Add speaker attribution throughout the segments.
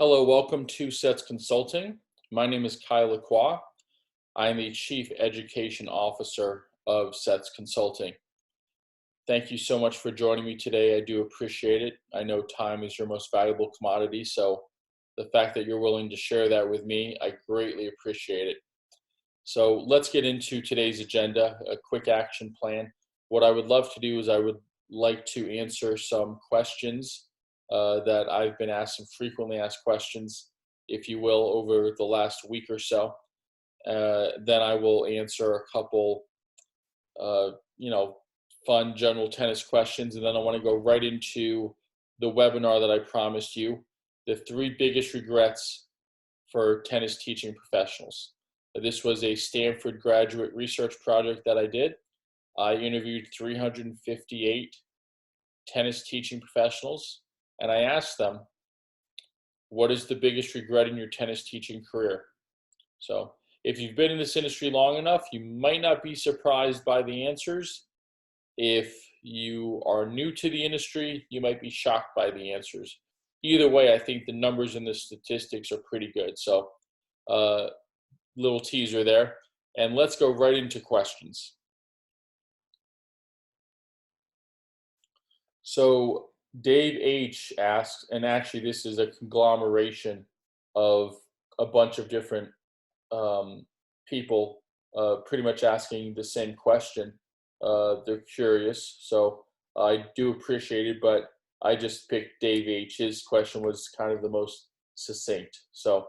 Speaker 1: Hello, welcome to Sets Consulting. My name is Kyle Lacroix. I am the Chief Education Officer of Sets Consulting. Thank you so much for joining me today. I do appreciate it. I know time is your most valuable commodity, so the fact that you're willing to share that with me, I greatly appreciate it. So let's get into today's agenda, a quick action plan. What I would love to do is I would like to answer some questions that I've been asked, some frequently asked questions, if you will, over the last week or so. Then I will answer a couple, uh, you know, fun general tennis questions, and then I want to go right into the webinar that I promised you, the three biggest regrets for tennis teaching professionals. This was a Stanford graduate research project that I did. I interviewed 358 tennis teaching professionals, and I asked them, what is the biggest regret in your tennis teaching career? So if you've been in this industry long enough, you might not be surprised by the answers. If you are new to the industry, you might be shocked by the answers. Either way, I think the numbers and the statistics are pretty good. So little teaser there. And let's go right into questions. So Dave H asks, and actually this is a conglomeration of a bunch of different people pretty much asking the same question. They're curious, so I do appreciate it, but I just picked Dave H. His question was kind of the most succinct. So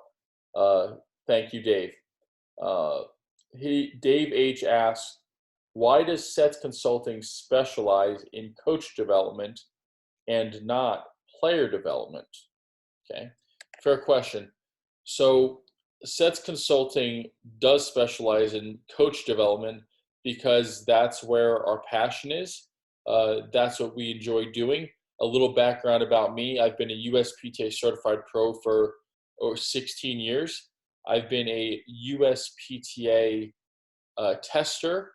Speaker 1: thank you, Dave. Uh, Dave H asks, why does Sets Consulting specialize in coach development and not player development? Okay, fair question. So Sets Consulting does specialize in coach development because that's where our passion is. That's what we enjoy doing. A little background about me: I've been a USPTA certified pro for over 16 years. I've been a USPTA tester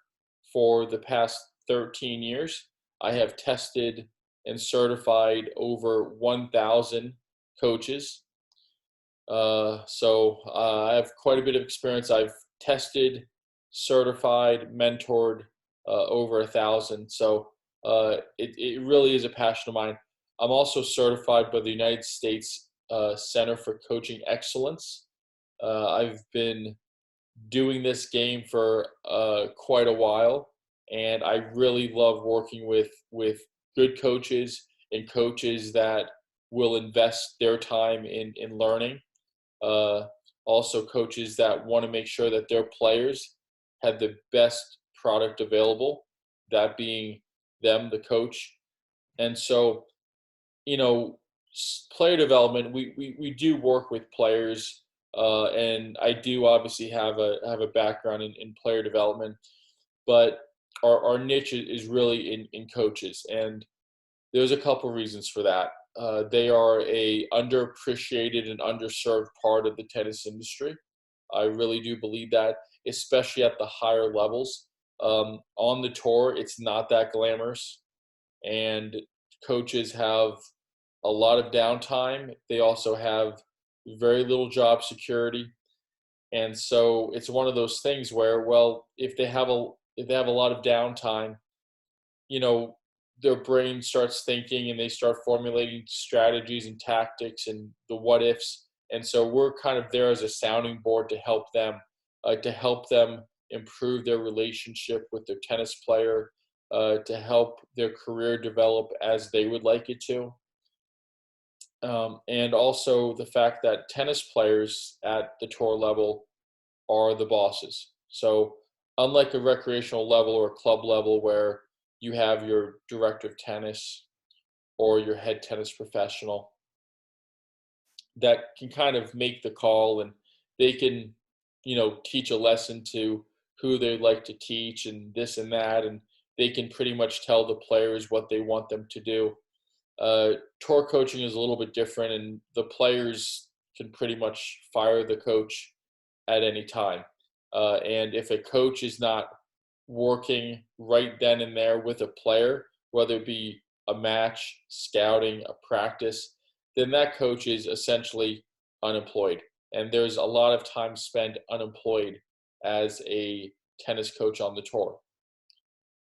Speaker 1: for the past 13 years. I have tested and certified over 1,000 coaches. I have quite a bit of experience. I've tested, certified, mentored over 1,000. So it really is a passion of mine. I'm also certified by the United States Center for Coaching Excellence. I've been doing this game for quite a while, and I really love working with good coaches and coaches that will invest their time in learning. Uh, Also, coaches that want to make sure that their players have the best product available, that being them, the coach. And so, you know, player development, we do work with players, and I do obviously have a background in player development, but our niche is really in coaches, and there's a couple reasons for that. They are a underappreciated and underserved part of the tennis industry. I really do believe that, especially at the higher levels. On the tour, it's not that glamorous, and coaches have a lot of downtime. They also have very little job security, and so it's one of those things where, well, if they have a lot of downtime, you know, their brain starts thinking and they start formulating strategies and tactics and the what ifs. And so we're kind of there as a sounding board to help them improve their relationship with their tennis player, to help their career develop as they would like it to. And also the fact that tennis players at the tour level are the bosses. So unlike a recreational level or a club level where you have your director of tennis or your head tennis professional that can kind of make the call, and they can, teach a lesson to who they'd like to teach and this and that, and they can pretty much tell the players what they want them to do. Tour coaching is a little bit different, and the players can pretty much fire the coach at any time. And if a coach is not working right then and there with a player, whether it be a match, scouting, a practice, then that coach is essentially unemployed. And there's a lot of time spent unemployed as a tennis coach on the tour.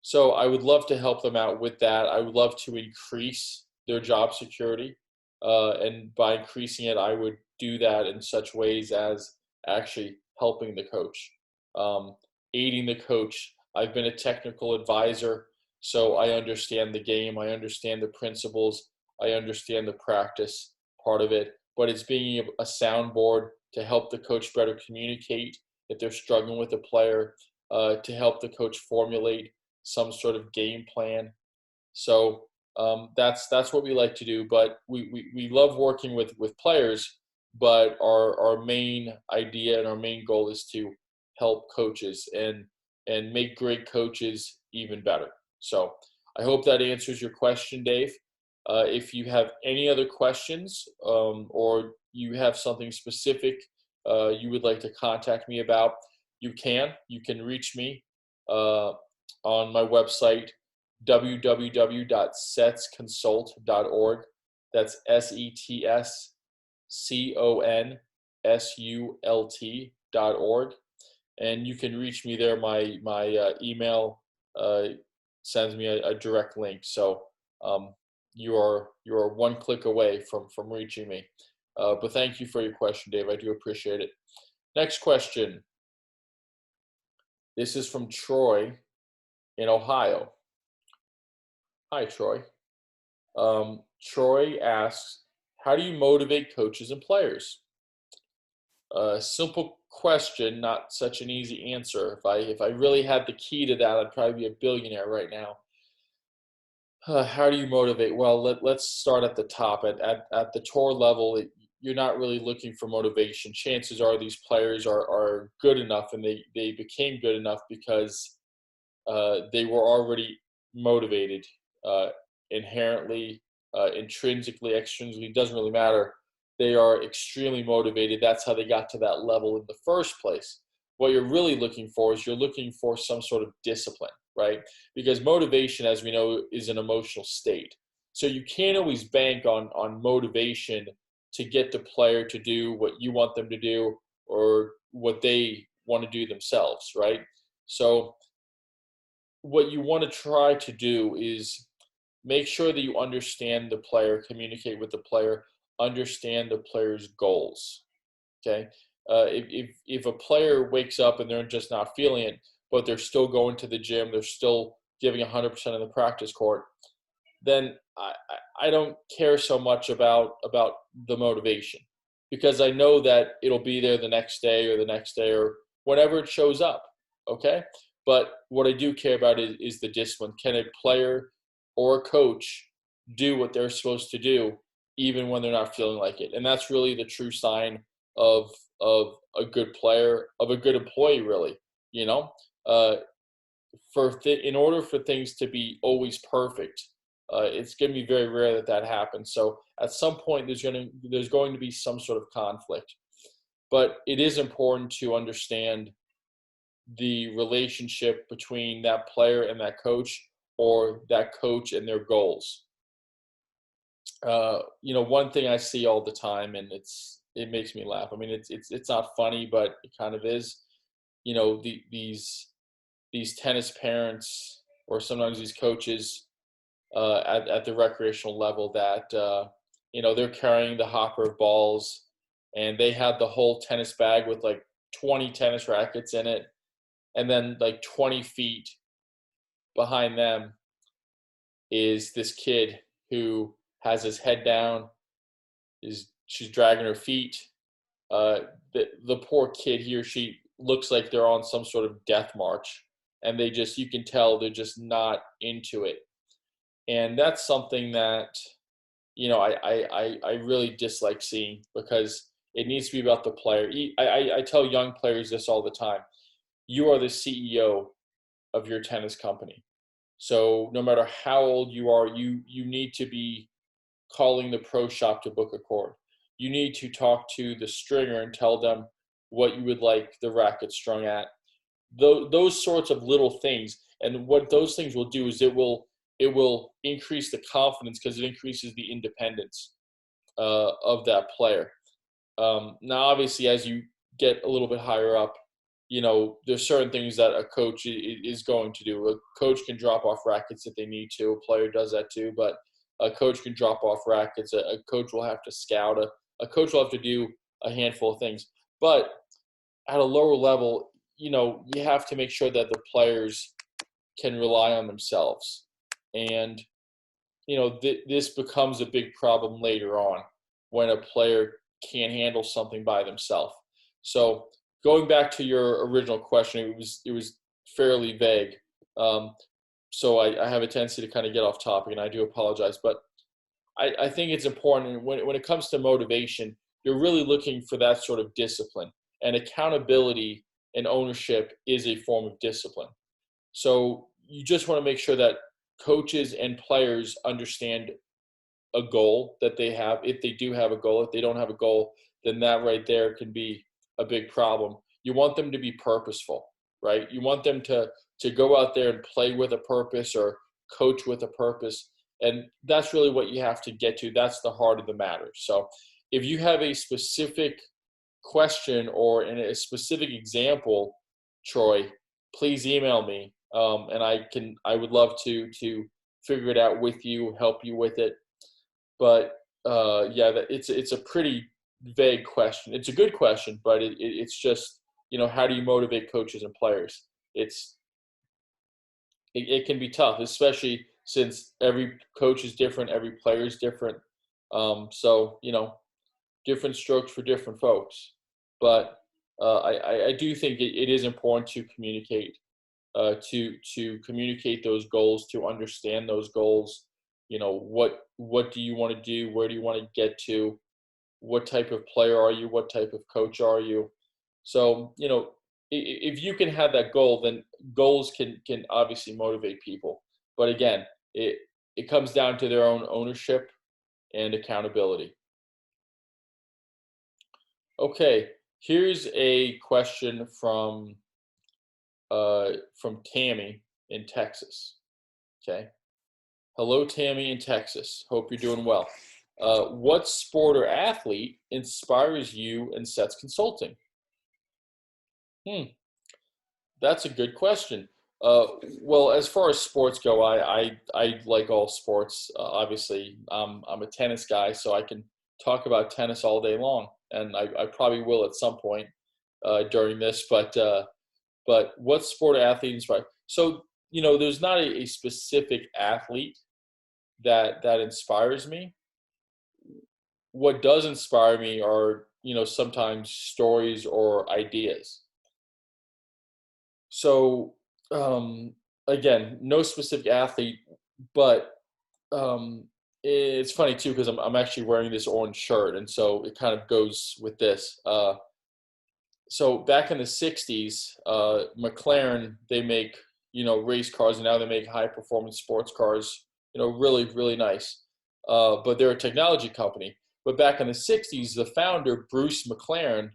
Speaker 1: So I would love to help them out with that. I would love to increase their job security. And by increasing it, I would do that in such ways as actually helping the coach, um, aiding the coach. I've been a technical advisor, so I understand the game. I understand the principles. I understand the practice part of it. But it's being a soundboard to help the coach better communicate if they're struggling with a player, to help the coach formulate some sort of game plan. So that's what we like to do. But we love working with players. But our main idea and our main goal is to help coaches and make great coaches even better. So I hope that answers your question, Dave. If you have any other questions, or you have something specific you would like to contact me about, you can reach me on my website, www.setsconsult.org. That's SETSCONSULT.org. And you can reach me there. My email sends me a direct link. So you are one click away from reaching me. But thank you for your question, Dave. I do appreciate it. Next question. This is from Troy in Ohio. Hi, Troy. Troy asks, how do you motivate coaches and players? Simple question, not such an easy answer. If I really had the key to that, I'd probably be a billionaire right now. How do you motivate? Well, let's start at the top. At the tour level, you're not really looking for motivation. Chances are these players are good enough, and they became good enough because they were already motivated, inherently, intrinsically, extrinsically, doesn't really matter. They are extremely motivated. That's how they got to that level in the first place. What you're really looking for is you're looking for some sort of discipline, right? Because motivation, as we know, is an emotional state. So you can't always bank on motivation to get the player to do what you want them to do or what they want to do themselves, right? So what you want to try to do is make sure that you understand the player, communicate with the player, understand the player's goals. Okay, if a player wakes up and they're just not feeling it, but they're still going to the gym, they're still giving 100% of the practice court, then I don't care so much about the motivation, because I know that it'll be there the next day or whenever it shows up. Okay, but what I do care about is the discipline. Can a player or a coach do what they're supposed to do even when they're not feeling like it? And that's really the true sign of a good player, of a good employee, really. You know, in order for things to be always perfect, it's going to be very rare that happens. So at some point, there's going to be some sort of conflict. But it is important to understand the relationship between that player and that coach, or that coach and their goals. One thing I see all the time, and it makes me laugh. I mean, it's not funny, but it kind of is. These tennis parents, or sometimes these coaches at the recreational level, that they're carrying the hopper of balls, and they have the whole tennis bag with like 20 tennis rackets in it, and then like 20 feet behind them is this kid who has his head down, she's dragging her feet. The poor kid, he or she, looks like they're on some sort of death march, and you can tell they're just not into it. And that's something that I really dislike seeing, because it needs to be about the player. I tell young players this all the time. You are the CEO of your tennis company. So no matter how old you are, you need to be calling the pro shop to book a court. You need to talk to the stringer and tell them what you would like the racket strung at. Those sorts of little things. And what those things will do is it will increase the confidence, because it increases the independence of that player. Now, obviously, as you get a little bit higher up, there's certain things that a coach is going to do. A coach can drop off rackets if they need to. A player does that too, but a coach can drop off rackets. A coach will have to scout. A coach will have to do a handful of things. But at a lower level, you have to make sure that the players can rely on themselves. And, this becomes a big problem later on when a player can't handle something by themselves. So going back to your original question, it was fairly vague. Um, so I have a tendency to kind of get off topic, and I do apologize. But I think it's important when it comes to motivation, you're really looking for that sort of discipline. And accountability and ownership is a form of discipline. So you just want to make sure that coaches and players understand a goal that they have. If they do have a goal, if they don't have a goal, then that right there can be a big problem. You want them to be purposeful, right? You want them to go out there and play with a purpose or coach with a purpose. And that's really what you have to get to. That's the heart of the matter. So if you have a specific question or in a specific example, Troy, please email me. And I would love to figure it out with you, help you with it. But yeah, it's a pretty vague question. It's a good question, but it's just, how do you motivate coaches and players? It can be tough, especially since every coach is different, every player is different. So, different strokes for different folks. But I do think it is important to communicate, to communicate those goals, to understand those goals. What do you want to do? Where do you want to get to? What type of player are you? What type of coach are you? So, if you can have that goal, then goals can obviously motivate people. But again, it comes down to their own ownership and accountability. Okay, here's a question from Tammy in Texas. Okay, hello, Tammy in Texas. Hope you're doing well. What sport or athlete inspires you and sets consulting? Hmm, that's a good question. Uh, well, as far as sports go, I like all sports. Obviously, I'm a tennis guy, so I can talk about tennis all day long, and I probably will at some point during this. But what sport or athlete inspires? So there's not a specific athlete that inspires me. What does inspire me are sometimes stories or ideas. So um, again, no specific athlete, but um, it's funny too because I'm actually wearing this orange shirt, and so it kind of goes with this. So back in the '60s, McLaren, they make race cars, and now they make high performance sports cars. Really really nice. But they're a technology company. But back in the '60s, the founder Bruce McLaren,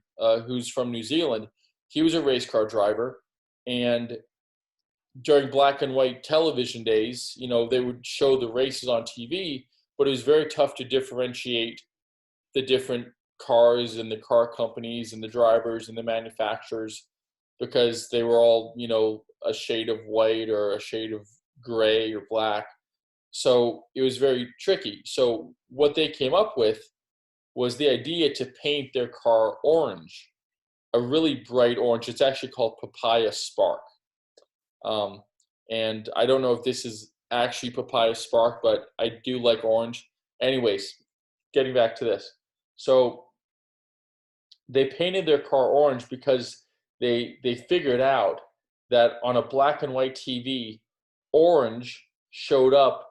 Speaker 1: who's from New Zealand, he was a race car driver, and during black and white television days, they would show the races on TV, but it was very tough to differentiate the different cars and the car companies and the drivers and the manufacturers because they were all, a shade of white or a shade of gray or black. So it was very tricky. So what they came up with was the idea to paint their car orange, a really bright orange. It's actually called Papaya Spark. Um, and I don't know if this is actually Papaya Spark, but I do like orange. Anyways, getting back to this. So they painted their car orange because they figured out that on a black and white TV, orange showed up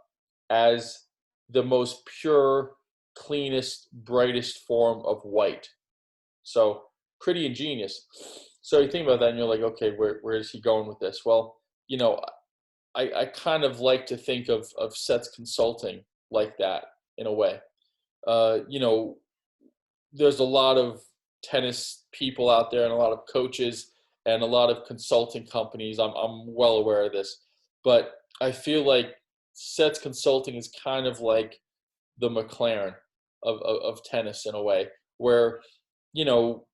Speaker 1: as the most pure, cleanest, brightest form of white. So pretty ingenious. So you think about that and you're like, okay, where is he going with this? Well, I kind of like to think of Sets Consulting like that in a way. Uh, you know, there's a lot of tennis people out there and a lot of coaches and a lot of consulting companies. I'm well aware of this, but I feel like Sets Consulting is kind of like the McLaren of tennis in a way, where you know,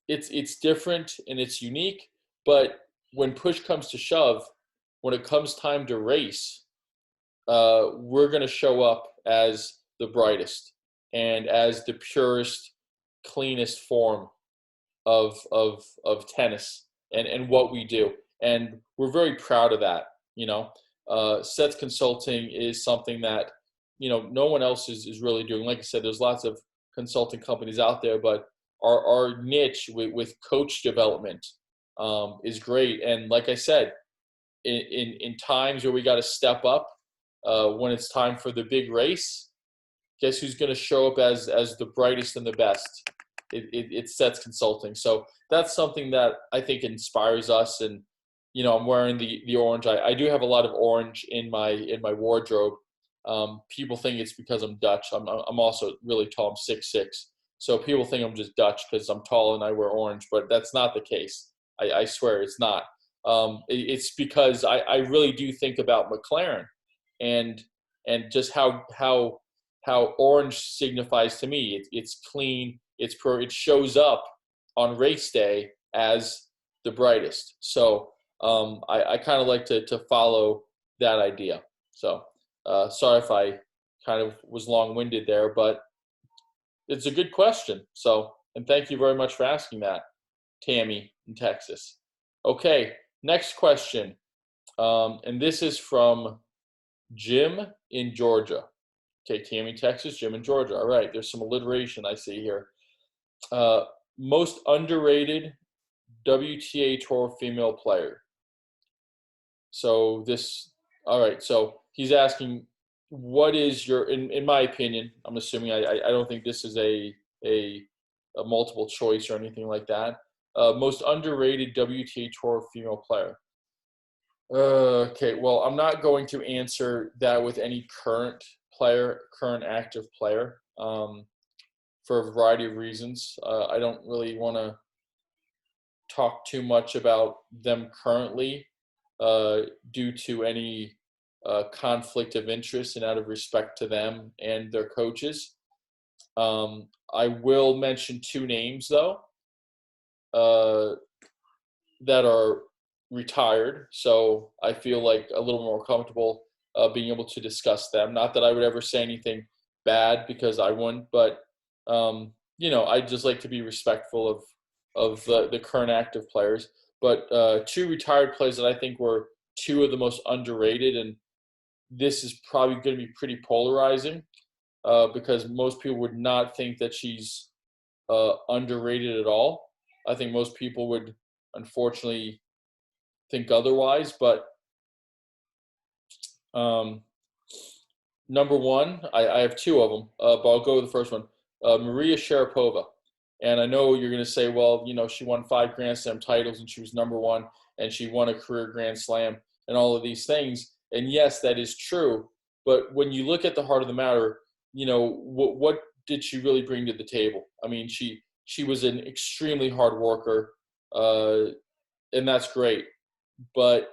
Speaker 1: it's different and it's unique, but when push comes to shove, when it comes time to race, we're going to show up as the brightest and as the purest, cleanest form of tennis and what we do, and we're very proud of that. Sets Consulting is something that no one else is really doing. Like I said, there's lots of consulting companies out there, but our niche with coach development is great. And like I said, in times where we got to step up, when it's time for the big race, guess who's going to show up as the brightest and the best? It Sets Consulting. So that's something that I think inspires us. And I'm wearing the orange. I do have a lot of orange in my wardrobe. People think it's because I'm Dutch. I'm also really tall. I'm 6'6". So people think I'm just Dutch because I'm tall and I wear orange, but that's not the case. I swear it's not. It's because I really do think about McLaren and just how orange signifies to me. It's clean. It shows up on race day as the brightest. So I kind of like to follow that idea. So sorry if I kind of was long-winded there, but it's a good question. So, and thank you very much for asking that, Tammy in Texas. Okay, next question. And this is from Jim in Georgia. Okay, Tammy, Texas, Jim in Georgia. All right, there's some alliteration I see here. Most underrated WTA Tour female player. So all right, so he's asking, what is your, in my opinion, I'm assuming, I don't think this is a multiple choice or anything like that. Most underrated WTA Tour female player. Okay, well, I'm not going to answer that with any current active player, for a variety of reasons. I don't really want to talk too much about them currently, due to any conflict of interest and out of respect to them and their coaches. I will mention two names, though, that are retired, so I feel like a little more comfortable being able to discuss them. Not that I would ever say anything bad, because I wouldn't, but I just like to be respectful of the current active players. But two retired players that I think were two of the most underrated, and this is probably going to be pretty polarizing, because most people would not think that she's underrated at all. I think most people would, unfortunately, think otherwise. But number one, I have two of them, but I'll go with the first one. Maria Sharapova. And I know you're going to say, well, she won 5 Grand Slam titles and she was number one and she won a career Grand Slam and all of these things. And yes, that is true. But when you look at the heart of the matter, what did she really bring to the table? I mean, she was an extremely hard worker, and that's great. But,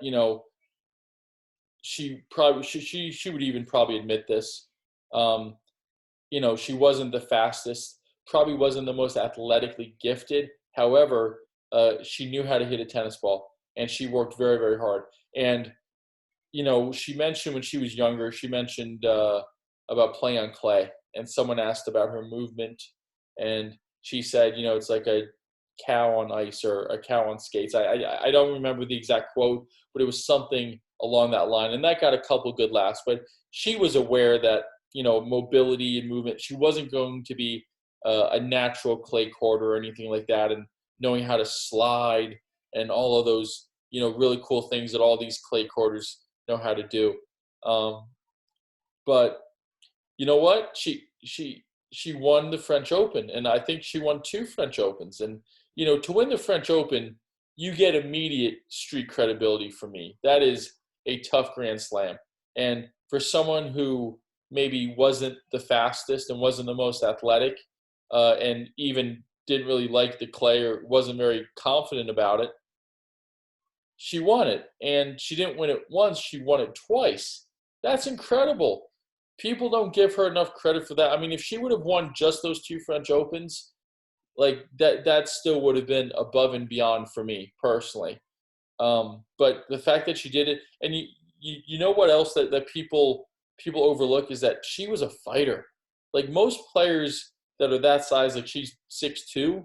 Speaker 1: she would even probably admit this. She wasn't the fastest, probably wasn't the most athletically gifted. However, she knew how to hit a tennis ball, and she worked very, very hard. And, she mentioned when she was younger, she mentioned about playing on clay, and someone asked about her movement, and she said, it's like a cow on ice or a cow on skates. I don't remember the exact quote, but it was something along that line, and that got a couple good laughs. But she was aware that mobility and movement, she wasn't going to be a natural clay court or anything like that, and knowing how to slide and all of those really cool things that all these clay courters know how to do. But you know what? She won the French Open, and I think she won 2 French Opens. And to win the French Open, you get immediate street credibility from me. That is a tough Grand Slam. And for someone who maybe wasn't the fastest and wasn't the most athletic, and even didn't really like the clay or wasn't very confident about it, she won it. And she didn't win it once, she won it twice. That's incredible. People don't give her enough credit for that. I mean, if she would have won just those 2 French Opens, like that still would have been above and beyond for me personally. But the fact that she did it, and you know what else that people overlook is that she was a fighter. Like most players that are that size, like she's 6'2",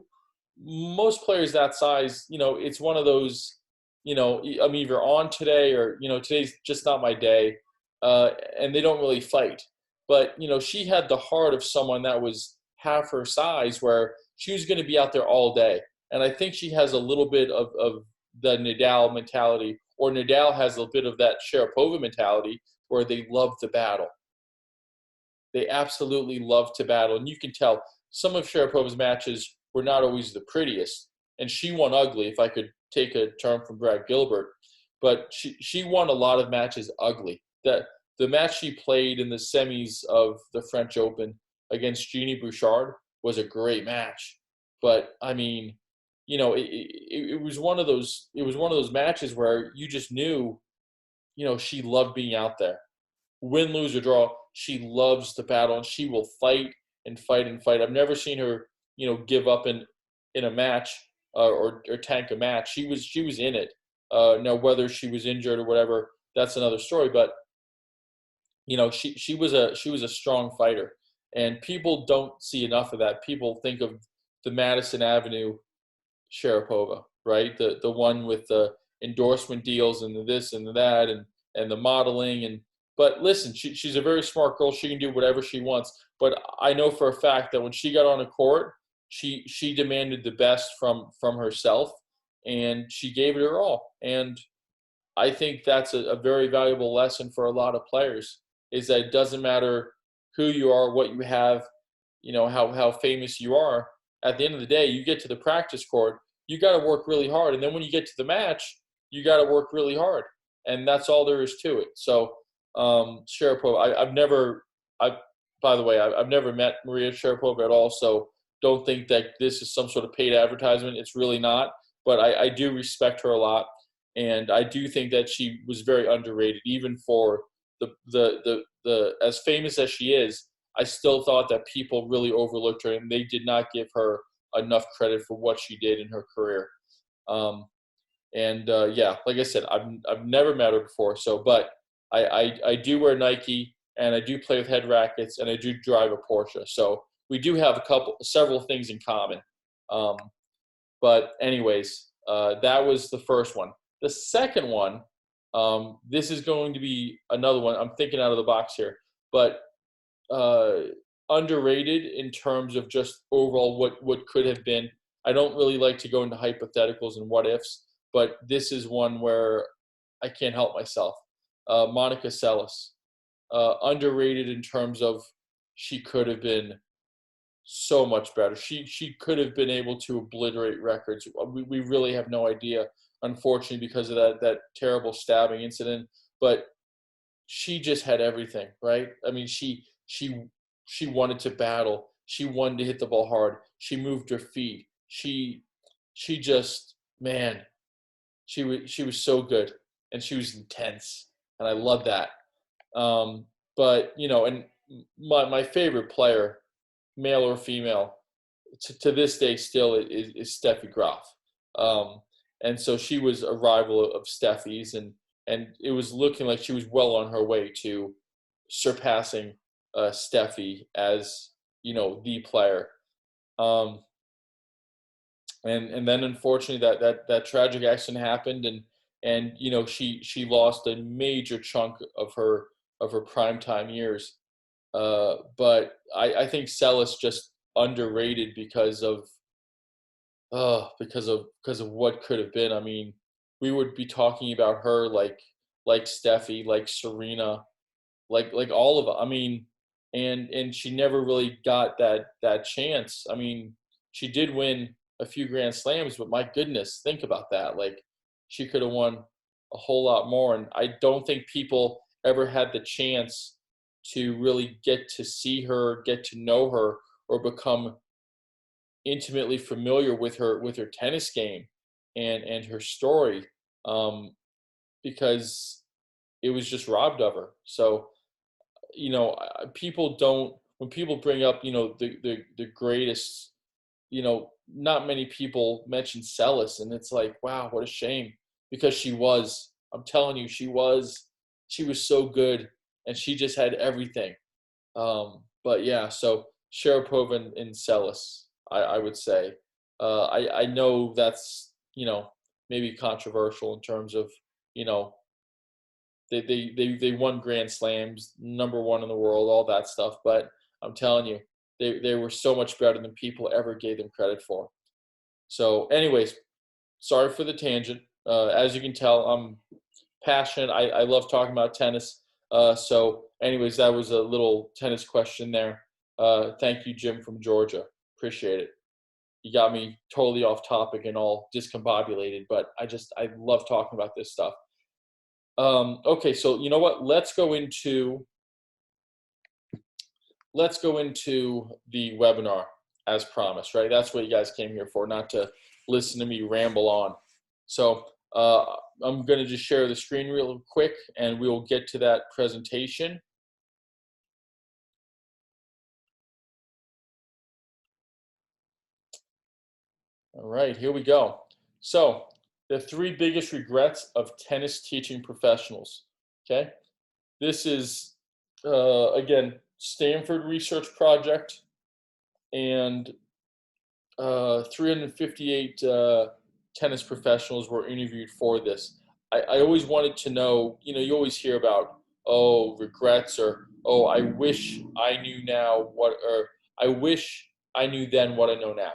Speaker 1: most players that size, it's one of those, I'm either on today or today's just not my day, and they don't really fight. But she had the heart of someone that was half her size, where she was going to be out there all day. And I think she has a little bit of the Nadal mentality, or Nadal has a bit of that Sharapova mentality, where they love to battle. They absolutely love to battle, and you can tell some of Sharapova's matches were not always the prettiest, and she won ugly, if I could take a term from Brad Gilbert. But she won a lot of matches ugly. The match she played in the semis of the French Open against Jeannie Bouchard was a great match. But I mean, it was one of those. It was one of those matches where you just knew, she loved being out there. Win, lose, or draw, she loves the battle, and she will fight and fight and fight. I've never seen her, give up in a match, or tank a match. She was in it. Now whether she was injured or whatever, that's another story. But she was a strong fighter, and people don't see enough of that. People think of the Madison Avenue Sharapova, right? The one with the endorsement deals and the this and the that, and the modeling. And but listen, she's a very smart girl. She can do whatever she wants. But I know for a fact that when she got on a court, she demanded the best from herself, and she gave it her all. And I think that's a very valuable lesson for a lot of players, is that it doesn't matter who you are, what you have, how famous you are. At the end of the day, you get to the practice court, you got to work really hard. And then when you get to the match, you got to work really hard. And that's all there is to it. So, Sharapova, by the way, I've never met Maria Sharapova at all. So don't think that this is some sort of paid advertisement. It's really not. But I do respect her a lot. And I do think that she was very underrated, even for the as famous as she is. I still thought that people really overlooked her, and they did not give her enough credit for what she did in her career. Yeah, like I said, I've never met her before. So, but I do wear Nike, and I do play with head rackets, and I do drive a Porsche. So we do have several things in common. Um, but anyways, that was the first one. The second one, this is going to be another one. I'm thinking out of the box here, but uh, underrated in terms of just overall what could have been. I don't really like to go into hypotheticals and what ifs, but this is one where I can't help myself. Monica Seles, underrated in terms of she could have been so much better. She could have been able to obliterate records. We really have no idea, unfortunately, because of that terrible stabbing incident. But she just had everything, right? I mean, she wanted to battle. She wanted to hit the ball hard. She moved her feet. She just, man, she was so good, and she was intense, and I love that. But and my favorite player, male or female, to this day still is Steffi Graf. And so she was a rival of Steffi's, and it was looking like she was well on her way to surpassing Steffi as the player. Um, and then unfortunately that tragic accident happened, and she lost a major chunk of her primetime years. But I think Celis just underrated because of what could have been. I mean, we would be talking about her like Steffi, like Serena, like all of them. I mean, and she never really got that chance. I mean, she did win a few Grand Slams, but my goodness, think about that. Like, she could have won a whole lot more, and I don't think people ever had the chance to really get to see her, get to know her, or become intimately familiar with her tennis game and her story, um, because it was just robbed of her. So people don't, when people bring up the greatest not many people mention Celis, and it's like, wow, what a shame, because I'm telling you, she was so good, and she just had everything. But yeah, so Sharapova and Celis, I would say. I know that's, maybe controversial in terms of, you know, they won Grand Slams, number one in the world, all that stuff. But I'm telling you, they were so much better than people ever gave them credit for. So, anyways, sorry for the tangent. As you can tell, I'm passionate. I love talking about tennis. So, anyways, that was a little tennis question there. Thank you, Jim from Georgia. Appreciate it. You got me totally off topic and all discombobulated, but I love talking about this stuff. Okay, so you know what? Let's go into the webinar as promised, right? That's what you guys came here for, not to listen to me ramble on. So I'm going to just share the screen real quick, and we will get to that presentation. All right, here we go. So the 3 biggest regrets of tennis teaching professionals. Okay, this is again Stanford research project, and 358 tennis professionals were interviewed for this. I always wanted to know, you always hear about, oh, regrets, or, oh, I wish I knew now what, or I wish I knew then what I know now.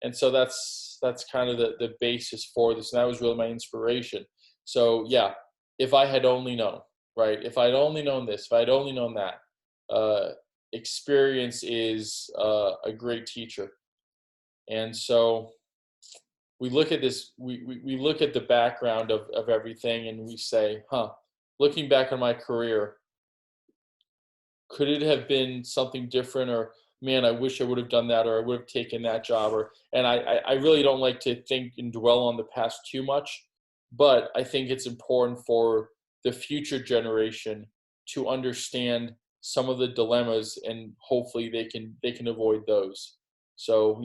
Speaker 1: And so that's kind of the basis for this. And that was really my inspiration. So yeah, if I had only known, right? If I'd only known this, if I'd only known that, experience is a great teacher. And so we look at this, we look at the background of everything, and we say, looking back on my career, could it have been something different? Or, man, I wish I would have done that, or I would have taken that job. And I really don't like to think and dwell on the past too much, but I think it's important for the future generation to understand some of the dilemmas, and hopefully they can avoid those. So,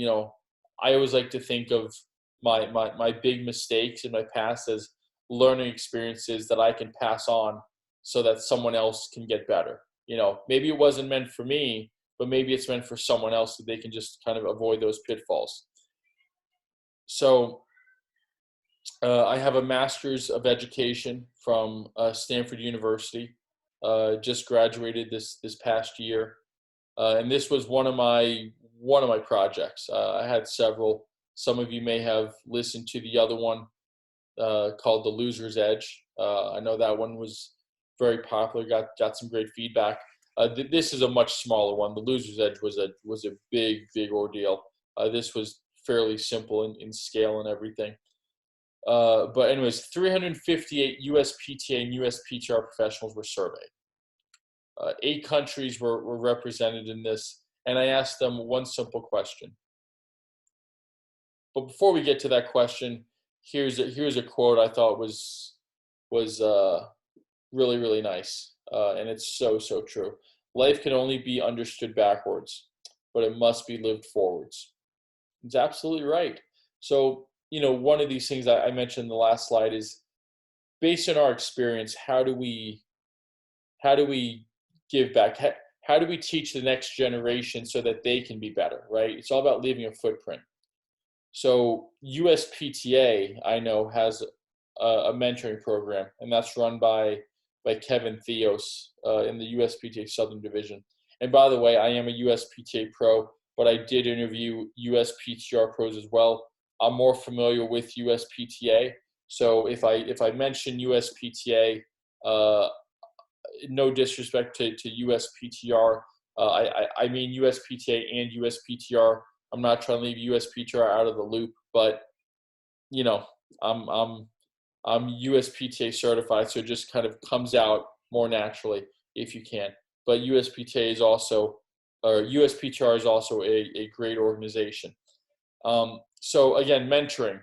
Speaker 1: I always like to think of my big mistakes in my past as learning experiences that I can pass on so that someone else can get better. Maybe it wasn't meant for me, but maybe it's meant for someone else, so they can just kind of avoid those pitfalls. So I have a master's of education from Stanford University. Just graduated this past year, and this was one of my projects. I had several. Some of you may have listened to the other one called The Loser's Edge. I know that one was very popular. Got some great feedback. This is a much smaller one. The Loser's Edge was a big ordeal. This was fairly simple in scale and everything. But anyways, 358 USPTA and USPTR professionals were surveyed. 8 countries were represented in this, and I asked them one simple question. But before we get to that question, here's a quote I thought was really, really nice, and it's so true. Life can only be understood backwards, but it must be lived forwards. It's absolutely right. So, one of these things I mentioned in the last slide is, based on our experience, how do we give back? How do we teach the next generation so that they can be better, right? It's all about leaving a footprint. So USPTA, I know, has a mentoring program, and that's run by Kevin Theos in the USPTA Southern Division. And by the way, I am a USPTA pro, but I did interview USPTR pros as well. I'm more familiar with USPTA. So if I mention USPTA, no disrespect to USPTR, I mean USPTA and USPTR. I'm not trying to leave USPTR out of the loop, but I'm USPTA certified, so it just kind of comes out more naturally if you can. But USPTA is also, or USPTR is also a great organization. So again, mentoring,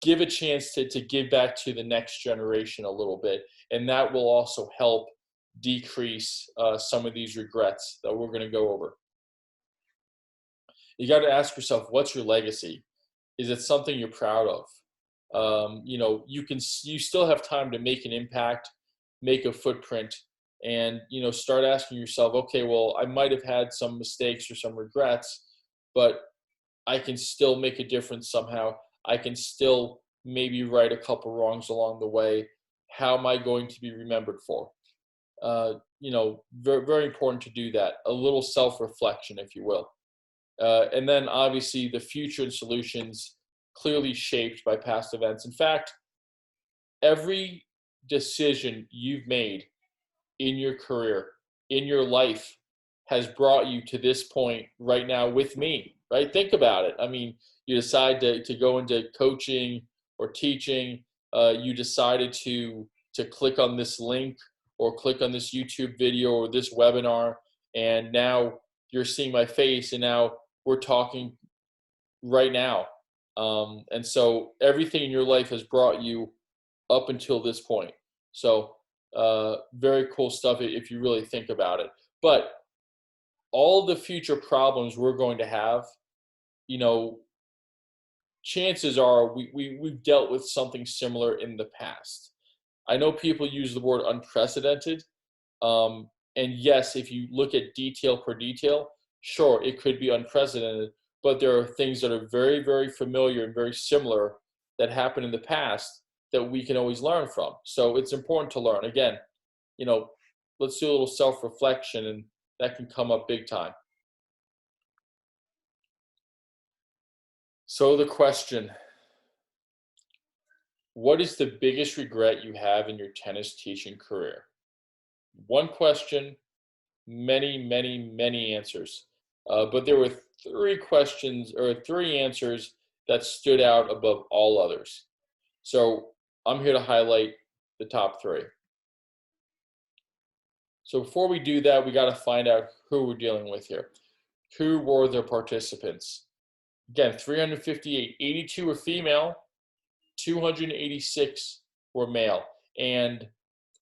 Speaker 1: give a chance to give back to the next generation a little bit, and that will also help decrease some of these regrets that we're going to go over. You got to ask yourself, what's your legacy? Is it something you're proud of? You still have time to make an impact, make a footprint, and start asking yourself, okay, well, I might have had some mistakes or some regrets, but I can still make a difference somehow. I can still maybe right a couple wrongs along the way. How am I going to be remembered for? Very, very important to do that. A little self-reflection, if you will. And then obviously the future and solutions clearly shaped by past events. In fact, every decision you've made in your career, in your life, has brought you to this point right now with me, right? Think about it. I mean, you decide to go into coaching or teaching. You decided to click on this link or click on this YouTube video or this webinar, and now you're seeing my face, and now we're talking right now. And so everything in your life has brought you up until this point. So very cool stuff if you really think about it. But all the future problems we're going to have, you know, chances are we've dealt with something similar in the past. I know people use the word unprecedented. And yes, if you look at detail per detail, sure, it could be unprecedented, but there are things that are very, very familiar and very similar that happened in the past that we can always learn from. So it's important to learn. Again, let's do a little self-reflection, and that can come up big time. So the question, what is the biggest regret you have in your tennis teaching career? One question, many, many, many answers. But there were three answers that stood out above all others. So I'm here to highlight the top three. So before we do that, we got to find out who we're dealing with here. Who were the participants? Again, 358, 82 were female, 286 were male. And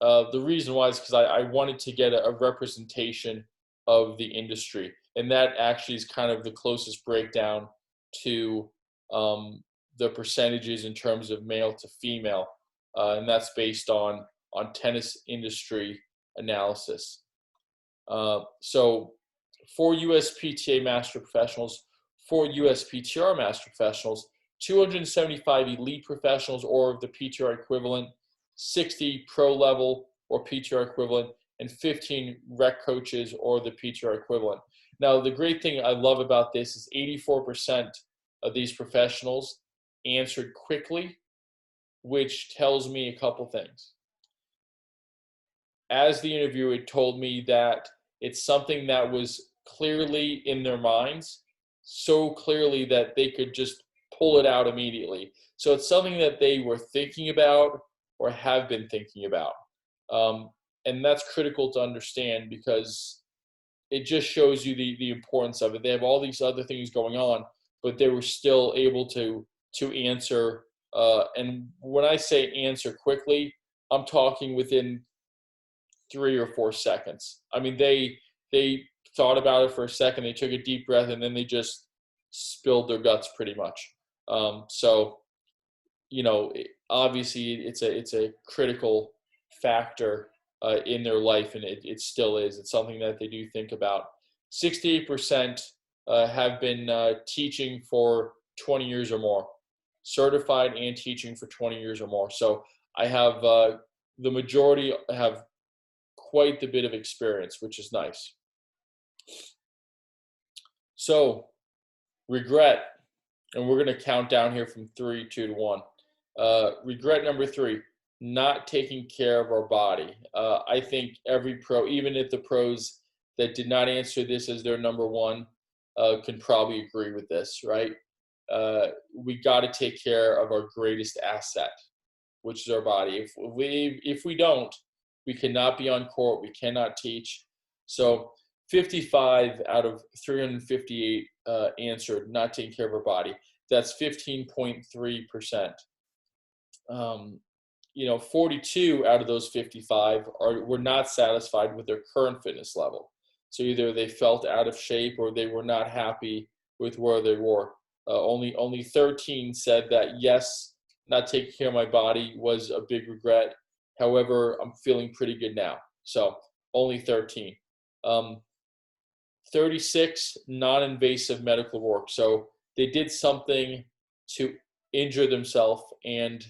Speaker 1: the reason why is because I wanted to get a representation of the industry. And that actually is kind of the closest breakdown to the percentages in terms of male to female. And that's based on tennis industry analysis. So for USPTA Master Professionals, for USPTR Master Professionals, 275 elite professionals or the PTR equivalent, 60 pro level or PTR equivalent, and 15 rec coaches or the PTR equivalent. Now, the great thing I love about this is 84% of these professionals answered quickly, which tells me a couple things. As the interviewer told me that it's something that was clearly in their minds, so clearly that they could just pull it out immediately. So it's something that they were thinking about or have been thinking about. And that's critical to understand because it just shows you the importance of it. They have all these other things going on, but they were still able to answer. And when I say answer quickly, I'm talking within 3 or 4 seconds. I mean, they thought about it for a second, they took a deep breath, and then they just spilled their guts pretty much. So, obviously it's a critical factor in their life, and it still is. It's something that they do think about. 68% have been teaching for 20 years or more, certified and teaching for 20 years or more. So I have the majority have quite a bit of experience, which is nice. So regret, and we're going to count down here from 3, 2 to 1. Regret number 3, not taking care of our body. I think every pro, even if the pros that did not answer this as their number one, can probably agree with this, right? We got to take care of our greatest asset, which is our body. If we don't, we cannot be on court. We cannot teach. So 55 out of 358 answered not taking care of our body. That's 15.3%. 42 out of those 55 were not satisfied with their current fitness level. So either they felt out of shape or they were not happy with where they were. Only 13 said that yes, not taking care of my body was a big regret. However, I'm feeling pretty good now. So only 13. 36 non-invasive medical work. So they did something to injure themselves, and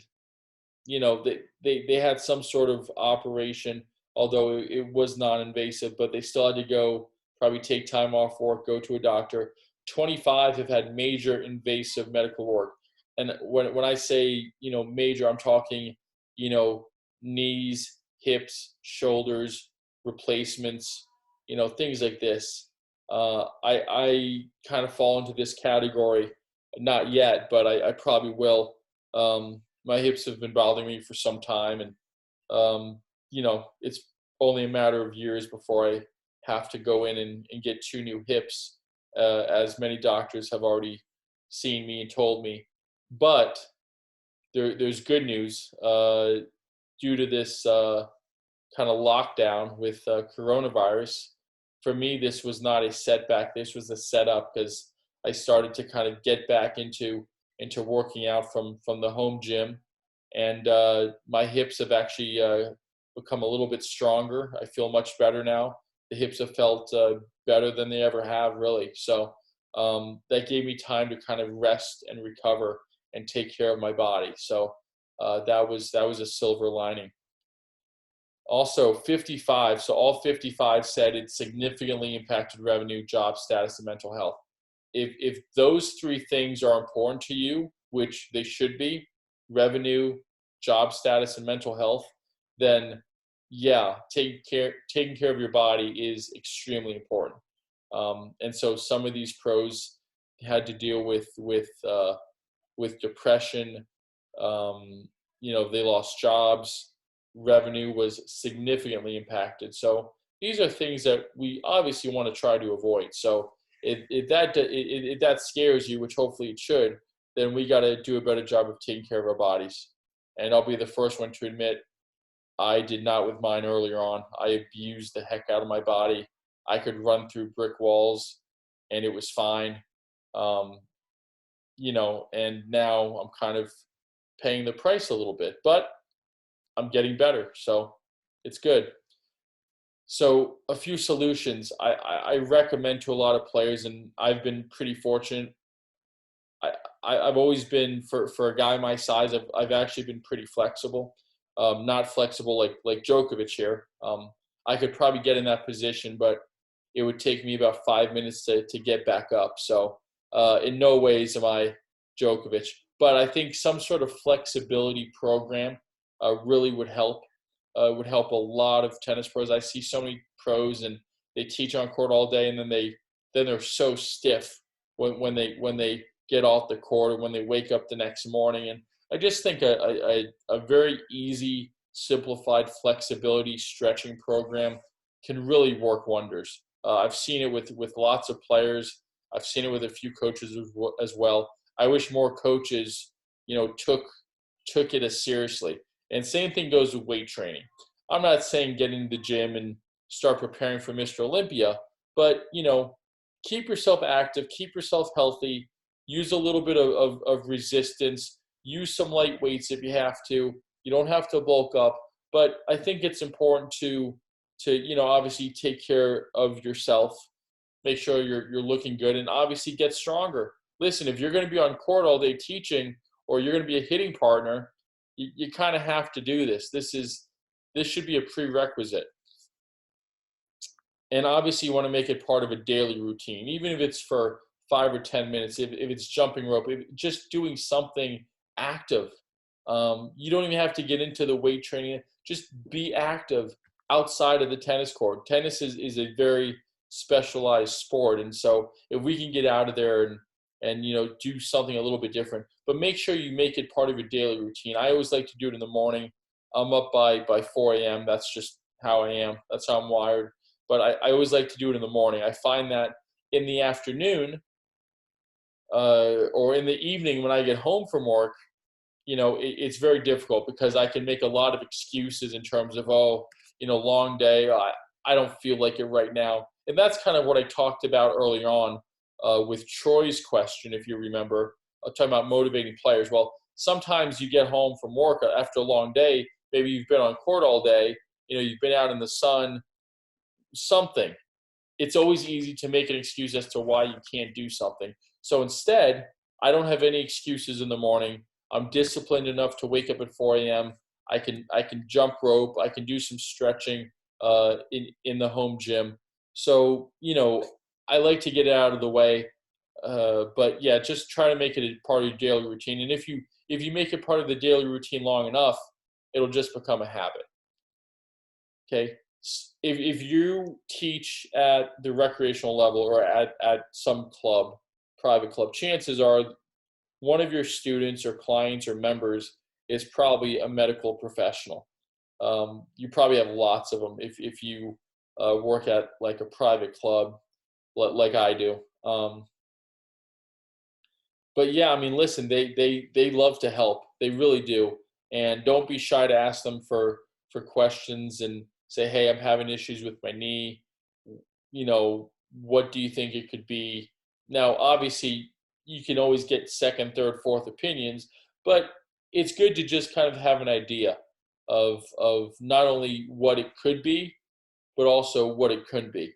Speaker 1: they had some sort of operation, although it was non-invasive, but they still had to go probably take time off work, go to a doctor. 25 have had major invasive medical work. And when I say, major, I'm talking, knees, hips, shoulders, replacements, things like this. I kind of fall into this category. Not yet, but I probably will. My hips have been bothering me for some time, and it's only a matter of years before I have to go in and get 2 new hips, as many doctors have already seen me and told me. But there's good news. Due to this kind of lockdown with coronavirus, for me, this was not a setback. This was a setup, because I started to kind of get back into working out from the home gym, and my hips have actually become a little bit stronger. I feel much better now. The hips have felt better than they ever have, really. So that gave me time to kind of rest and recover and take care of my body. So that was a silver lining. Also, 55. So all 55 said it significantly impacted revenue, job status, and mental health. If those 3 things are important to you, which they should be, revenue, job status, and mental health, then yeah, taking care of your body is extremely important. And so some of these pros had to deal with depression. They lost jobs. Revenue was significantly impacted. So these are things that we obviously want to try to avoid. So if that scares you, which hopefully it should, then we got to do a better job of taking care of our bodies. And I'll be the first one to admit I did not with mine earlier on. I abused the heck out of my body. I could run through brick walls and it was fine. And now I'm kind of paying the price a little bit, but I'm getting better. So it's good. So a few solutions I recommend to a lot of players, and I've been pretty fortunate. I've always been, for a guy my size, I've actually been pretty flexible. Not flexible like Djokovic here. I could probably get in that position, but it would take me about 5 minutes to get back up. So in no ways am I Djokovic. But I think some sort of flexibility program really would help. Would help a lot of tennis pros. I see so many pros, and they teach on court all day, and then they're so stiff when they get off the court, or when they wake up the next morning. And I just think a very easy, simplified flexibility stretching program can really work wonders. I've seen it with lots of players. I've seen it with a few coaches as well. I wish more coaches, took it as seriously. And same thing goes with weight training. I'm not saying get into the gym and start preparing for Mr. Olympia, but, keep yourself active, keep yourself healthy, use a little bit of resistance, use some light weights if you have to. You don't have to bulk up, but I think it's important to obviously take care of yourself, make sure you're looking good, and obviously get stronger. Listen, if you're going to be on court all day teaching, or you're going to be a hitting partner, you kind of have to do this. This should be a prerequisite. And obviously you want to make it part of a daily routine, even if it's for 5 or 10 minutes, if it's jumping rope, just doing something active. You don't even have to get into the weight training. Just be active outside of the tennis court. Tennis is a very specialized sport. And so if we can get out of there and do something a little bit different, but make sure you make it part of your daily routine. I always like to do it in the morning. I'm up by 4 a.m. That's just how I am. That's how I'm wired. But I always like to do it in the morning. I find that in the afternoon or in the evening when I get home from work, it's very difficult, because I can make a lot of excuses in terms of, long day. I don't feel like it right now. And that's kind of what I talked about earlier on with Troy's question, if you remember, talking about motivating players. Well, sometimes you get home from work after a long day. Maybe you've been on court all day. You've been out in the sun, something. It's always easy to make an excuse as to why you can't do something. So instead, I don't have any excuses in the morning. I'm disciplined enough to wake up at 4 a.m. I can jump rope. I can do some stretching in the home gym. So I like to get it out of the way. But yeah, just try to make it a part of your daily routine. And if you make it part of the daily routine long enough, it'll just become a habit. Okay. If you teach at the recreational level or at some club, private club, chances are one of your students or clients or members is probably a medical professional. You probably have lots of them if you work at like a private club like I do. But yeah, I mean, listen, they love to help. They really do. And don't be shy to ask them for questions and say, hey, I'm having issues with my knee. What do you think it could be? Now, obviously, you can always get second, third, fourth opinions, but it's good to just kind of have an idea of not only what it could be, but also what it couldn't be.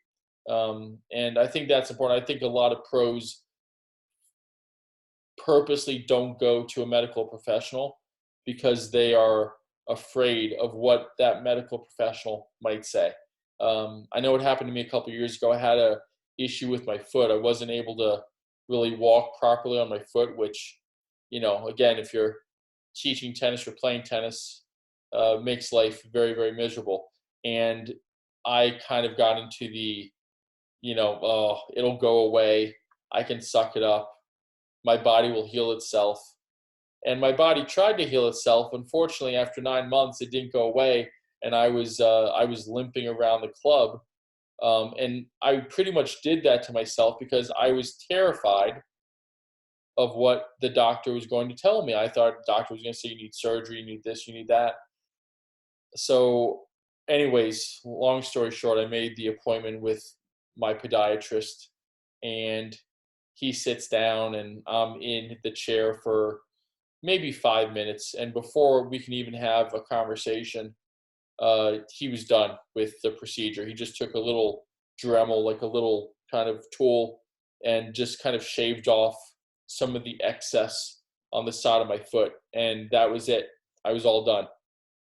Speaker 1: And I think that's important. I think a lot of pros purposely don't go to a medical professional because they are afraid of what that medical professional might say. I know it happened to me a couple of years ago. I had a issue with my foot. I wasn't able to really walk properly on my foot, which, again, if you're teaching tennis or playing tennis, makes life very, very miserable. And I kind of got into the, oh, it'll go away. I can suck it up. My body will heal itself. And my body tried to heal itself. Unfortunately, after 9 months, it didn't go away, and I was limping around the club. And I pretty much did that to myself because I was terrified of what the doctor was going to tell me. I thought the doctor was going to say, you need surgery, you need this, you need that. So anyways, long story short, I made the appointment with my podiatrist, and he sits down, and I'm in the chair for maybe 5 minutes. And before we can even have a conversation, he was done with the procedure. He just took a little Dremel, like a little kind of tool, and just kind of shaved off some of the excess on the side of my foot. And that was it. I was all done.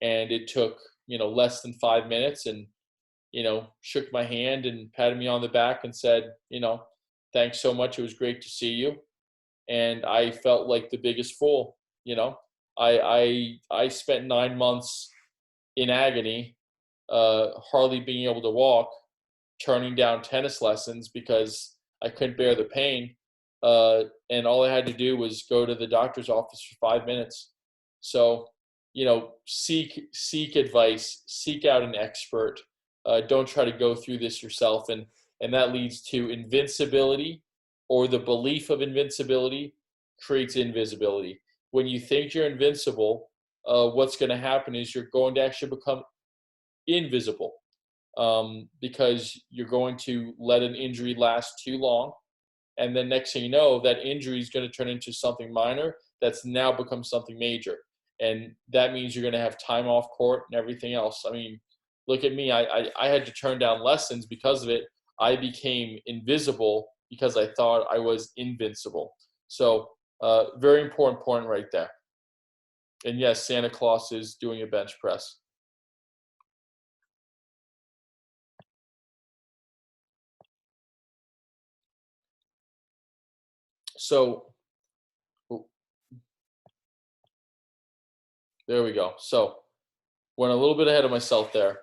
Speaker 1: And it took, less than 5 minutes, and, shook my hand and patted me on the back and said, thanks so much. It was great to see you. And I felt like the biggest fool. I spent 9 months in agony, hardly being able to walk, turning down tennis lessons because I couldn't bear the pain. And all I had to do was go to the doctor's office for 5 minutes. So, seek advice, seek out an expert. Don't try to go through this yourself. And that leads to invincibility, or the belief of invincibility creates invisibility. When you think you're invincible, what's going to happen is you're going to actually become invisible, because you're going to let an injury last too long. And then next thing you know, that injury is going to turn into something minor that's now become something major. And that means you're going to have time off court and everything else. I mean, look at me. I had to turn down lessons because of it. I became invisible because I thought I was invincible. So very important point right there. And yes, Santa Claus is doing a bench press. So there we go. So went a little bit ahead of myself there.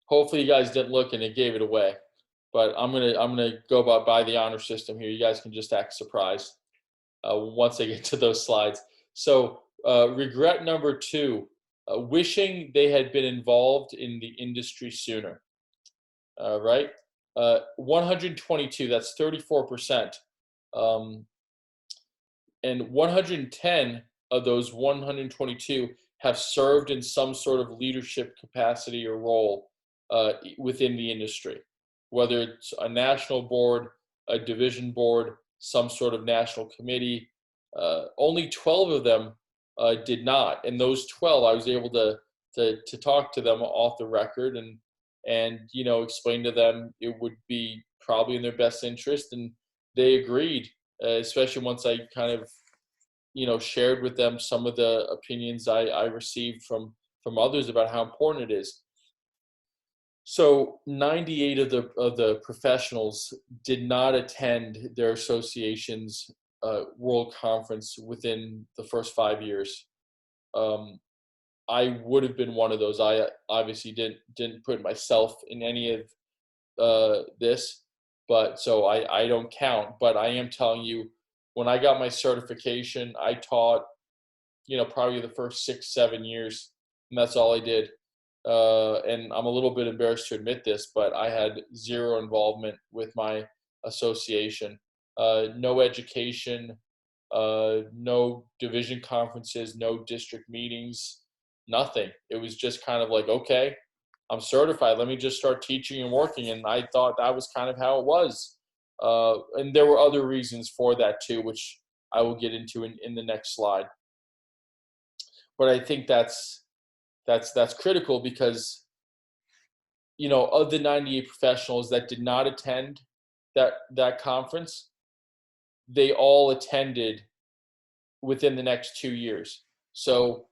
Speaker 1: Hopefully you guys didn't look and it gave it away. But I'm gonna go by the honor system here. You guys can just act surprised once I get to those slides. So regret number 2, wishing they had been involved in the industry sooner. Right? 122, that's 34%. And 110 of those 122 have served in some sort of leadership capacity or role within the industry, whether it's a national board, a division board, some sort of national committee. Only 12 of them did not, and those 12, I was able to talk to them off the record and explain to them it would be probably in their best interest, and they agreed. Especially once I kind of shared with them some of the opinions I received from others about how important it is. So 98 of the professionals did not attend their association's world conference within the first 5 years. Um, I would have been one of those. I obviously didn't put myself in any of this, but so I don't count. But I am telling you, when I got my certification, I taught probably the first 6 7 years, and that's all I did. And I'm a little bit embarrassed to admit this, but I had zero involvement with my association. No education, no division conferences, no district meetings, nothing. It was just kind of like, okay, I'm certified. Let me just start teaching and working. And I thought that was kind of how it was. And there were other reasons for that too, which I will get into in the next slide. But I think that's critical because of the 98 professionals that did not attend that conference, they all attended within the next 2 years. So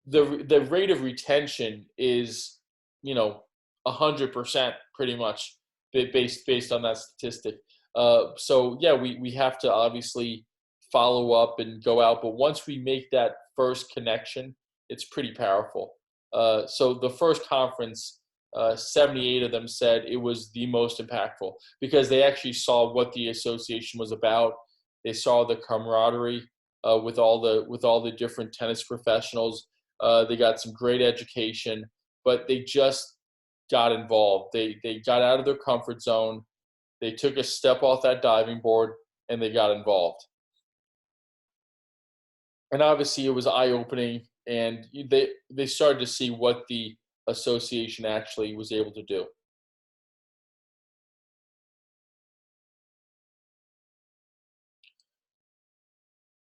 Speaker 1: the rate of retention is 100% pretty much based on that statistic. So yeah, we have to obviously follow up and go out, but once we make that first connection, it's pretty powerful. So the first conference, 78 of them said it was the most impactful because they actually saw what the association was about. They saw the camaraderie with all the different tennis professionals. They got some great education, but they just got involved. They got out of their comfort zone. They took a step off that diving board and they got involved. And obviously it was eye-opening, and they started to see what the association actually was able to do.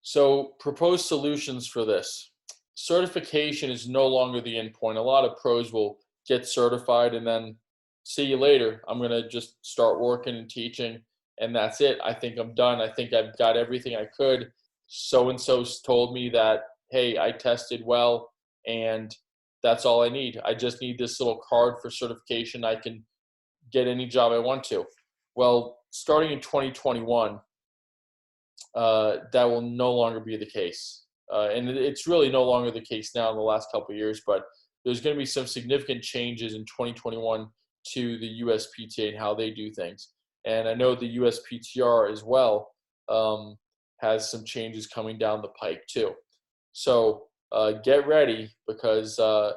Speaker 1: So proposed solutions for this. Certification is no longer the end point. A lot of pros will get certified and then see you later. I'm going to just start working and teaching, and that's it. I think I'm done. I think I've got everything I could. So-and-so told me that, hey, I tested well, and that's all I need. I just need this little card for certification. I can get any job I want to. Well, starting in 2021, that will no longer be the case. And it's really no longer the case now in the last couple of years, but there's going to be some significant changes in 2021 to the USPTA and how they do things. And I know the USPTR as well has some changes coming down the pike too. So get ready because the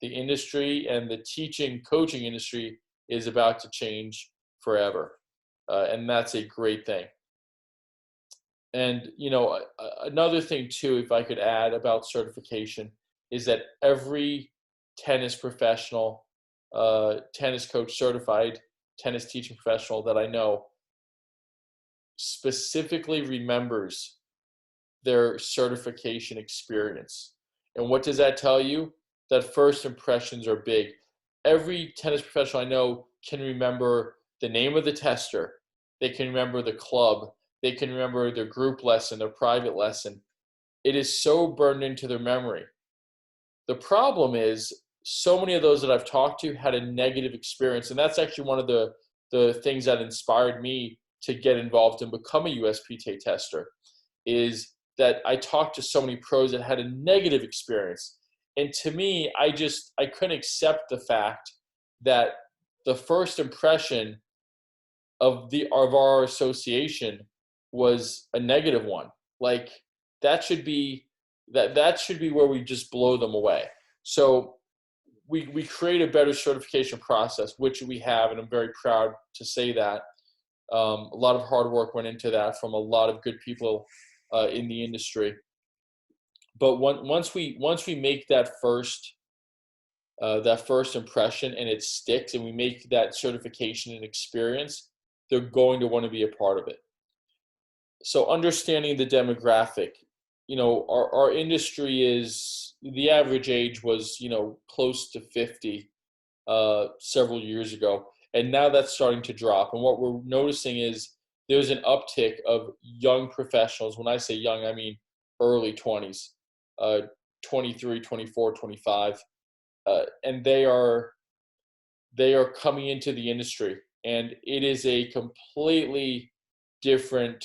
Speaker 1: industry and the teaching, coaching industry is about to change forever. And that's a great thing. And, another thing too, if I could add about certification, is that every tennis professional, tennis coach, certified tennis teaching professional that I know specifically remembers their certification experience. And what does that tell you? That first impressions are big. Every tennis professional I know can remember the name of the tester. They can remember the club. They can remember their group lesson, their private lesson. It is so burned into their memory. The problem is so many of those that I've talked to had a negative experience. And that's actually one of the things that inspired me to get involved and become a USPTA tester, is that I talked to so many pros that had a negative experience. And to me, I couldn't accept the fact that the first impression of our association was a negative one. Like that should be where we just blow them away. So we create a better certification process, which we have, and I'm very proud to say that. A lot of hard work went into that from a lot of good people in the industry. But once we make that first impression and it sticks, and we make that certification an experience, they're going to want to be a part of it. So understanding the demographic, our industry is, the average age was, close to 50 several years ago. And now that's starting to drop. And what we're noticing is there's an uptick of young professionals. When I say young, I mean early 20s, 23, 24, 25. And they are coming into the industry. And it is a completely different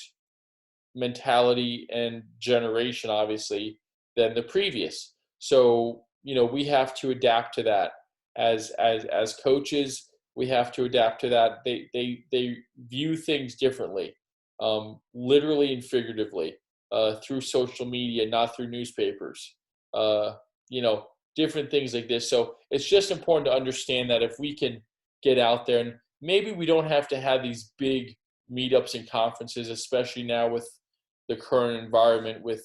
Speaker 1: mentality and generation, obviously, than the previous. So, we have to adapt to that as coaches. We have to adapt to that. They view things differently, literally and figuratively, through social media, not through newspapers. Uh, you know, Different things like this. So it's just important to understand that if we can get out there, and maybe we don't have to have these big meetups and conferences, especially now with the current environment with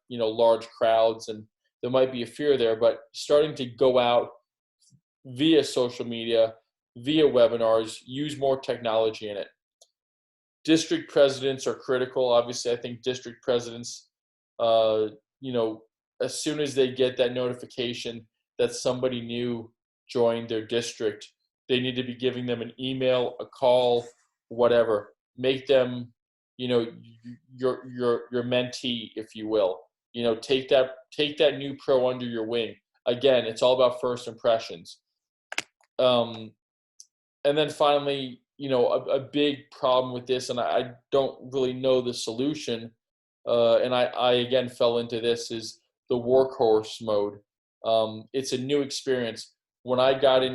Speaker 1: large crowds, and there might be a fear there, but starting to go out via social media, via webinars, use more technology in it. District presidents are critical. Obviously, I think district presidents, uh, you know, as soon as they get that notification that somebody new joined their district, they need to be giving them an email, a call, whatever. Make them, your mentee, if you will. Take that new pro under your wing. Again, it's all about first impressions. Um, and then finally, a big problem with this, and I don't really know the solution, and I again fell into this, is the workhorse mode. It's a new experience. When I got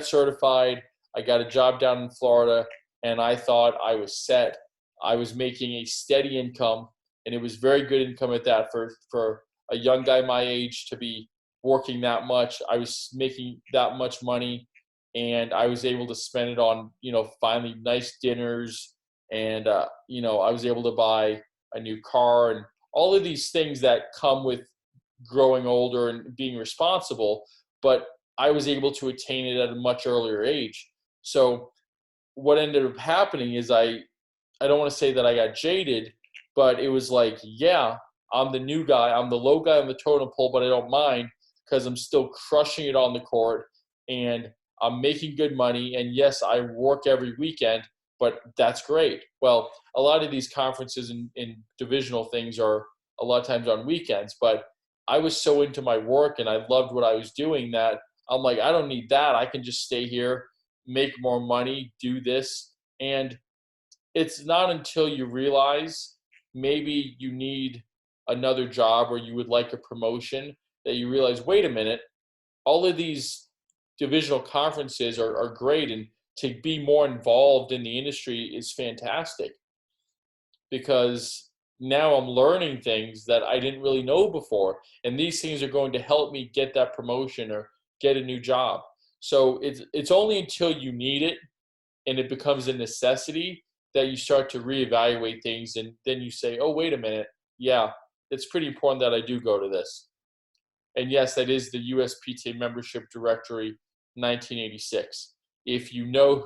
Speaker 1: certified, I got a job down in Florida, and I thought I was set. I was making a steady income, and it was very good income at that for a young guy my age to be working that much. I was making that much money, and I was able to spend it on, finally nice dinners, and I was able to buy a new car and all of these things that come with growing older and being responsible, but I was able to attain it at a much earlier age. So what ended up happening is I don't want to say that I got jaded, but it was like, yeah, I'm the new guy. I'm the low guy on the totem pole, but I don't mind because I'm still crushing it on the court and I'm making good money. And yes, I work every weekend, but that's great. Well, a lot of these conferences and divisional things are a lot of times on weekends, but I was so into my work and I loved what I was doing that I'm like, I don't need that. I can just stay here, make more money, do this. And it's not until you realize maybe you need another job or you would like a promotion that you realize, wait a minute, all of these divisional conferences are great, and to be more involved in the industry is fantastic because now I'm learning things that I didn't really know before, and these things are going to help me get that promotion or get a new job. So it's only until you need it and it becomes a necessity that you start to reevaluate things, and then you say, oh, wait a minute, yeah, it's pretty important that I do go to this. And yes, that is the USPTA Membership Directory 1986. If you know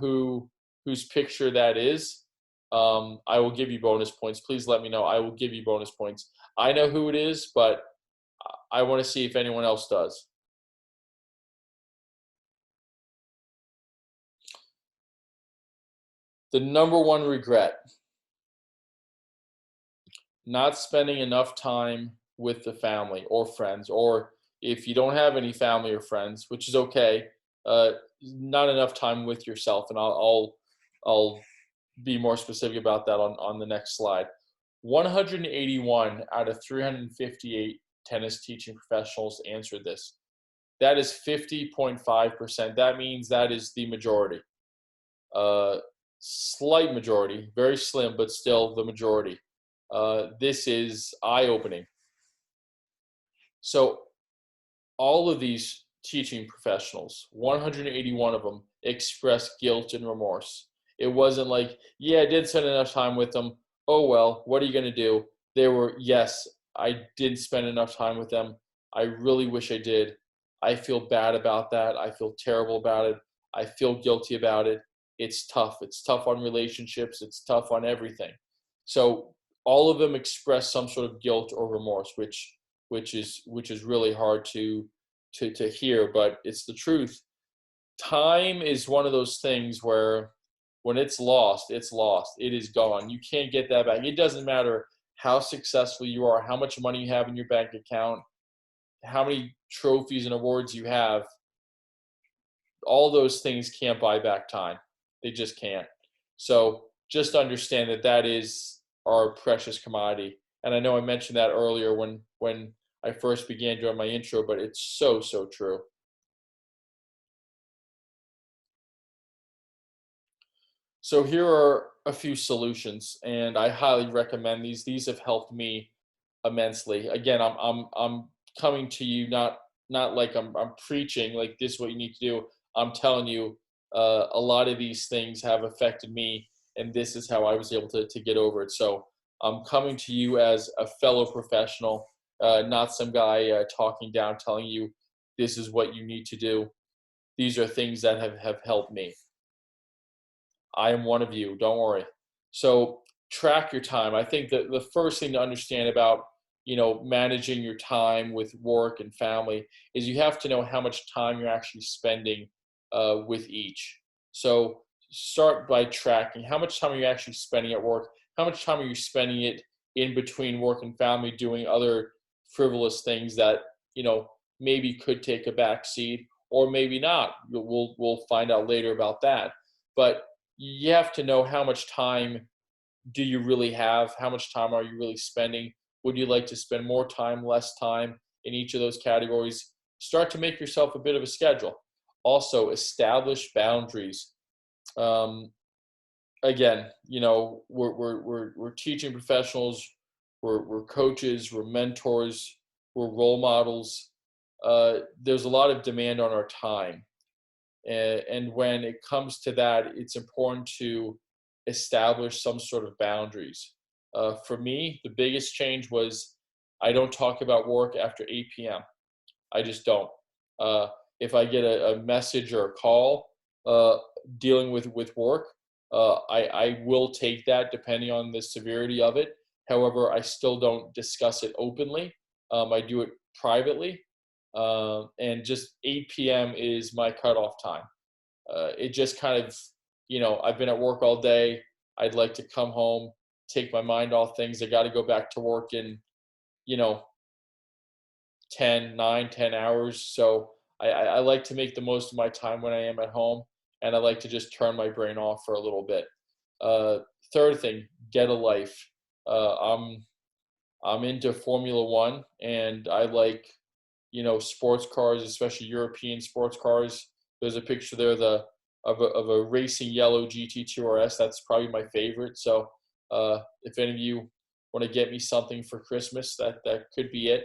Speaker 1: whose picture that is, I will give you bonus points. Please let me know. I will give you bonus points. I know who it is, but I want to see if anyone else does. The number one regret: not spending enough time with the family or friends, or if you don't have any family or friends, which is okay, uh, not enough time with yourself. And I'll be more specific about that on the next slide. 181 out of 358 tennis teaching professionals answered this. That is 50.5%. That means that is the majority. Slight majority, very slim, but still the majority. This is eye-opening. So all of these teaching professionals, 181 of them, expressed guilt and remorse. It wasn't like, yeah, I did spend enough time with them. Oh, well, what are you going to do? They were, yes, I didn't spend enough time with them. I really wish I did. I feel bad about that. I feel terrible about it. I feel guilty about it. it's tough. It's tough on relationships. It's tough on everything. So all of them express some sort of guilt or remorse, which is really hard to hear, but it's the truth. Time is one of those things where when it's lost, it's lost. It is gone. You can't get that back. It doesn't matter how successful you are, how much money you have in your bank account, how many trophies and awards you have. All those things can't buy back time. They just can't. So just understand that that is our precious commodity. And I know I mentioned that earlier when I first began doing my intro, but it's so, so true. So here are a few solutions, and I highly recommend these. These have helped me immensely. Again, I'm coming to you not like I'm preaching like this is what you need to do. I'm telling you, a lot of these things have affected me, and this is how I was able to get over it. So I'm coming to you as a fellow professional, not some guy talking down, telling you this is what you need to do. These are things that have helped me. I am one of you. Don't worry. So track your time. I think that the first thing to understand about managing your time with work and family is you have to know how much time you're actually spending with each. So start by tracking how much time are you actually spending at work. How much time are you spending it in between work and family doing other frivolous things that maybe could take a back seat or maybe not. We'll find out later about that. But you have to know how much time do you really have? How much time are you really spending? Would you like to spend more time, less time in each of those categories? Start to make yourself a bit of a schedule. Also, establish boundaries. Um, Again, we're teaching professionals, we're coaches, we're mentors, we're role models. There's a lot of demand on our time. And when it comes to that, it's important to establish some sort of boundaries. For me, the biggest change was I don't talk about work after 8 p.m. I just don't. Uh, if I get a message or a call uh, dealing with work, I will take that depending on the severity of it. However, I still don't discuss it openly. I do it privately. And just 8 p.m. is my cutoff time. It just kind of, I've been at work all day. I'd like to come home, take my mind off things. I got to go back to work in, you know, 10 hours. So I like to make the most of my time when I am at home, and I like to just turn my brain off for a little bit. Uh, Third thing, get a life. I'm into Formula One, and I like sports cars, especially European sports cars. There's a picture there of a racing yellow GT2 RS. That's probably my favorite. So if any of you want to get me something for Christmas, that could be it.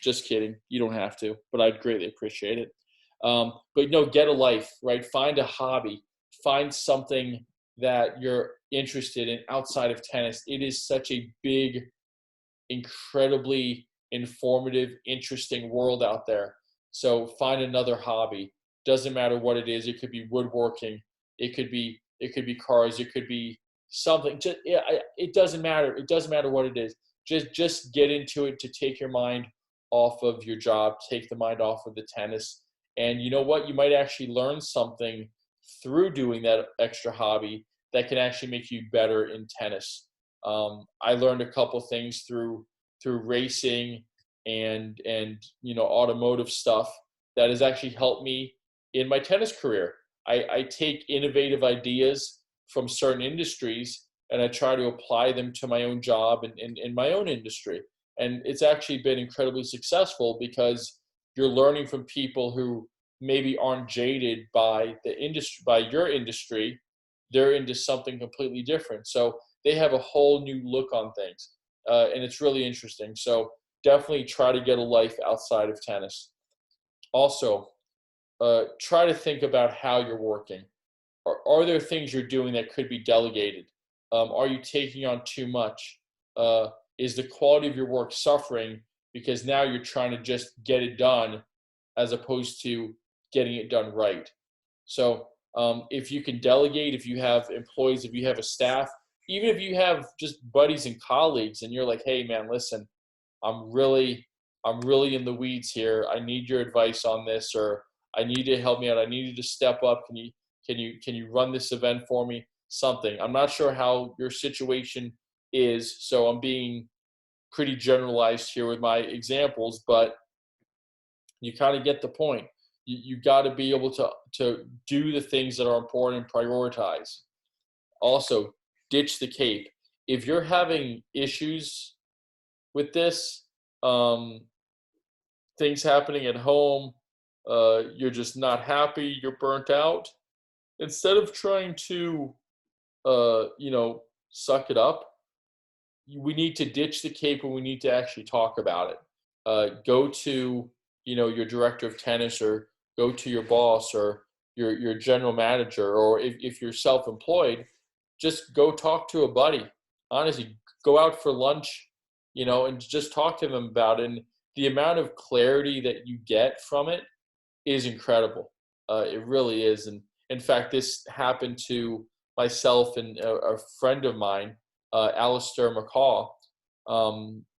Speaker 1: Just kidding. You don't have to, but I'd greatly appreciate it. But get a life, right? Find a hobby. Find something that you're interested in outside of tennis. It is such a big, incredibly informative, interesting world out there. So find another hobby. Doesn't matter what it is. It could be woodworking. It could be cars. It could be something. It doesn't matter. It doesn't matter what it is. Just get into it to take your mind off of your job, take the mind off of the tennis. And you know what? You might actually learn something through doing that extra hobby that can actually make you better in tennis. I learned a couple things through racing and automotive stuff that has actually helped me in my tennis career. I take innovative ideas from certain industries and I try to apply them to my own job and in my own industry. And it's actually been incredibly successful because you're learning from people who maybe aren't jaded by the industry, by your industry. They're into something completely different. So they have a whole new look on things. And it's really interesting. So definitely try to get a life outside of tennis. Also, try to think about how you're working. Are there things you're doing that could be delegated? Are you taking on too much? Is the quality of your work suffering because now you're trying to just get it done as opposed to getting it done right? So If you can delegate, if you have employees, if you have a staff, even if you have just buddies and colleagues, and you're like, hey man, listen, I'm really I'm really in the weeds here. I need your advice on this, or I need you to help me out. I need you to step up. Can you run this event for me? Something. I'm not sure how your situation is, so I'm being pretty generalized here with my examples, but you kind of get the point. You got to be able to do the things that are important and prioritize. Also, ditch the cape. If you're having issues with this, um, things happening at home, you're just not happy, you're burnt out. Instead of trying to, suck it up, we need to ditch the cape and we need to actually talk about it. Go to, your director of tennis, or go to your boss, or your general manager, or if you're self-employed, just go talk to a buddy. Honestly, go out for lunch, and just talk to them about it. And the amount of clarity that you get from it is incredible. It really is. And in fact, this happened to myself and a friend of mine, Alistair McCaw.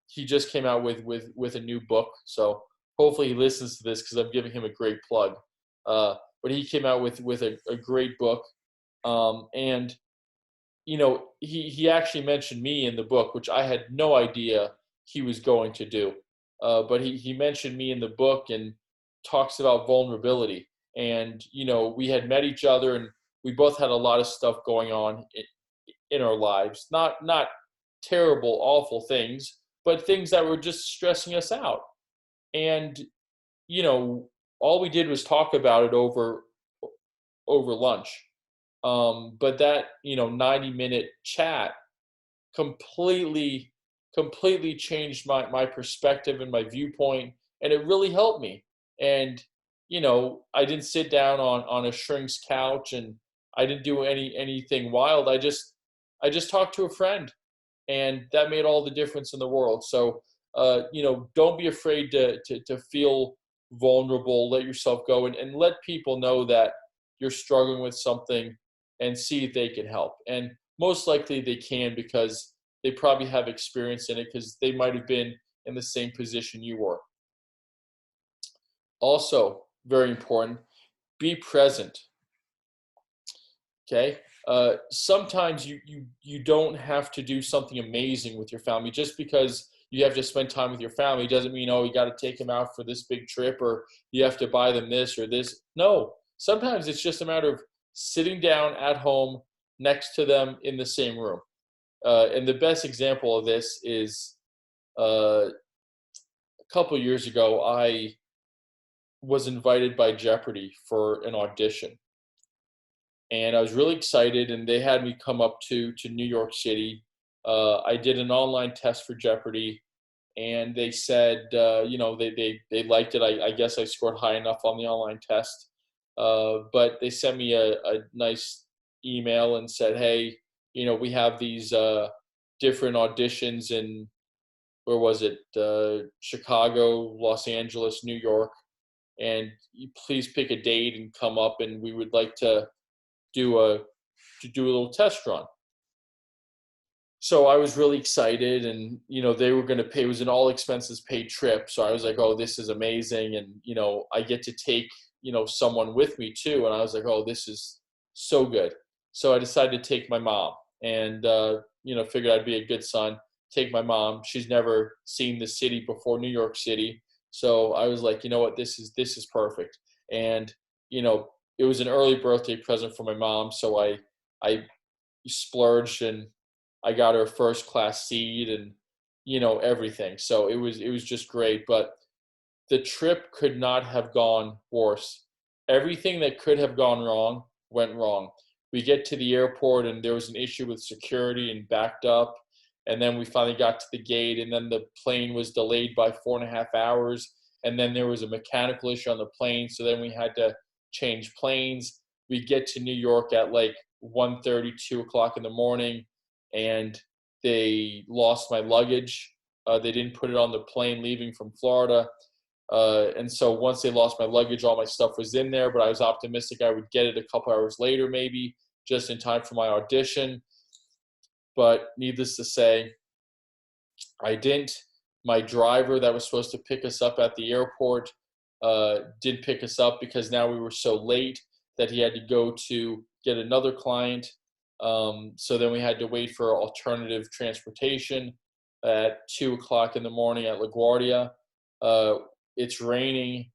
Speaker 1: He just came out with a new book, so hopefully he listens to this because I'm giving him a great plug. But he came out with a great book, and he actually mentioned me in the book, which I had no idea he was going to do. But he mentioned me in the book and talks about vulnerability. And we had met each other, and we both had a lot of stuff going on in our lives. Not terrible, awful things, but things that were just stressing us out. And all we did was talk about it over lunch. But that 90-minute chat completely completely changed my perspective and my viewpoint, and it really helped me. And I didn't sit down on a shrink's couch, and I didn't do anything wild. I just talked to a friend, and that made all the difference in the world. So don't be afraid to feel vulnerable. Let yourself go, and let people know that you're struggling with something, and see if they can help. And most likely they can, because they probably have experience in it, because they might have been in the same position you were. Also, very important, be present. Okay. Sometimes you don't have to do something amazing with your family. Just because you have to spend time with your family doesn't mean, oh, you got to take them out for this big trip, or you have to buy them this or this. No, sometimes it's just a matter of sitting down at home next to them in the same room. And the best example of this is, a couple years ago, I was invited by Jeopardy for an audition, and I was really excited. And they had me come up to New York City. I did an online test for Jeopardy, and they said, they liked it. I guess I scored high enough on the online test, but they sent me a nice email and said, hey, we have these different auditions in, where was it? Chicago, Los Angeles, New York, and please pick a date and come up, and we would like to do a little test run. So I was really excited, and they were going to pay. It was an all expenses paid trip, so I was like, oh, this is amazing. And I get to take someone with me too, and I was like, oh, this is so good. So I decided to take my mom, and figured I'd be a good son, take my mom. She's never seen the city before, New York City. So I was like, you know what, this is perfect. And it was an early birthday present for my mom, so I splurged, and I got her a first class seat, and everything. So it was just great. But the trip could not have gone worse. Everything that could have gone wrong went wrong. We get to the airport, and there was an issue with security and backed up. And then we finally got to the gate, and then the plane was delayed by 4.5 hours. And then there was a mechanical issue on the plane, so then we had to change planes. We get to New York at like 1:30, 2 o'clock in the morning, and they lost my luggage. They didn't put it on the plane leaving from Florida. And so once they lost my luggage, all my stuff was in there, but I was optimistic I would get it a couple hours later, maybe just in time for my audition. But needless to say, I didn't. My driver that was supposed to pick us up at the airport did pick us up because now we were so late that he had to go to get another client. So then we had to wait for alternative transportation at 2 o'clock in the morning at LaGuardia. It's raining.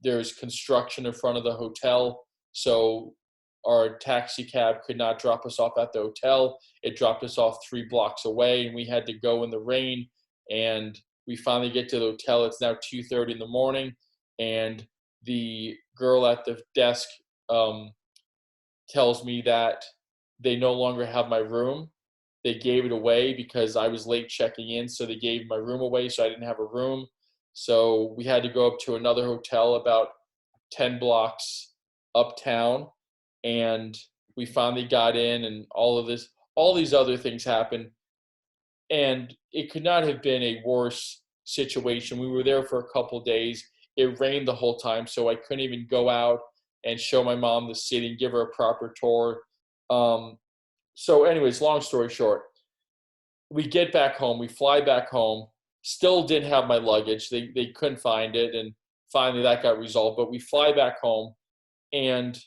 Speaker 1: There's construction in front of the hotel. So our taxi cab could not drop us off at the hotel. It dropped us off 3 blocks away, and we had to go in the rain. And we finally get to the hotel. It's now 2:30 in the morning, and the girl at the desk tells me that they no longer have my room. They gave it away because I was late checking in, so they gave my room away, so I didn't have a room. So we had to go up to another hotel about 10 blocks uptown, and we finally got in, and all these other things happened. And it could not have been a worse situation. We were there for a couple days. It rained the whole time, so I couldn't even go out and show my mom the city and give her a proper tour. So anyways, long story short, we get back home. We fly back home. Still didn't have my luggage. They couldn't find it, and finally that got resolved. But we fly back home, and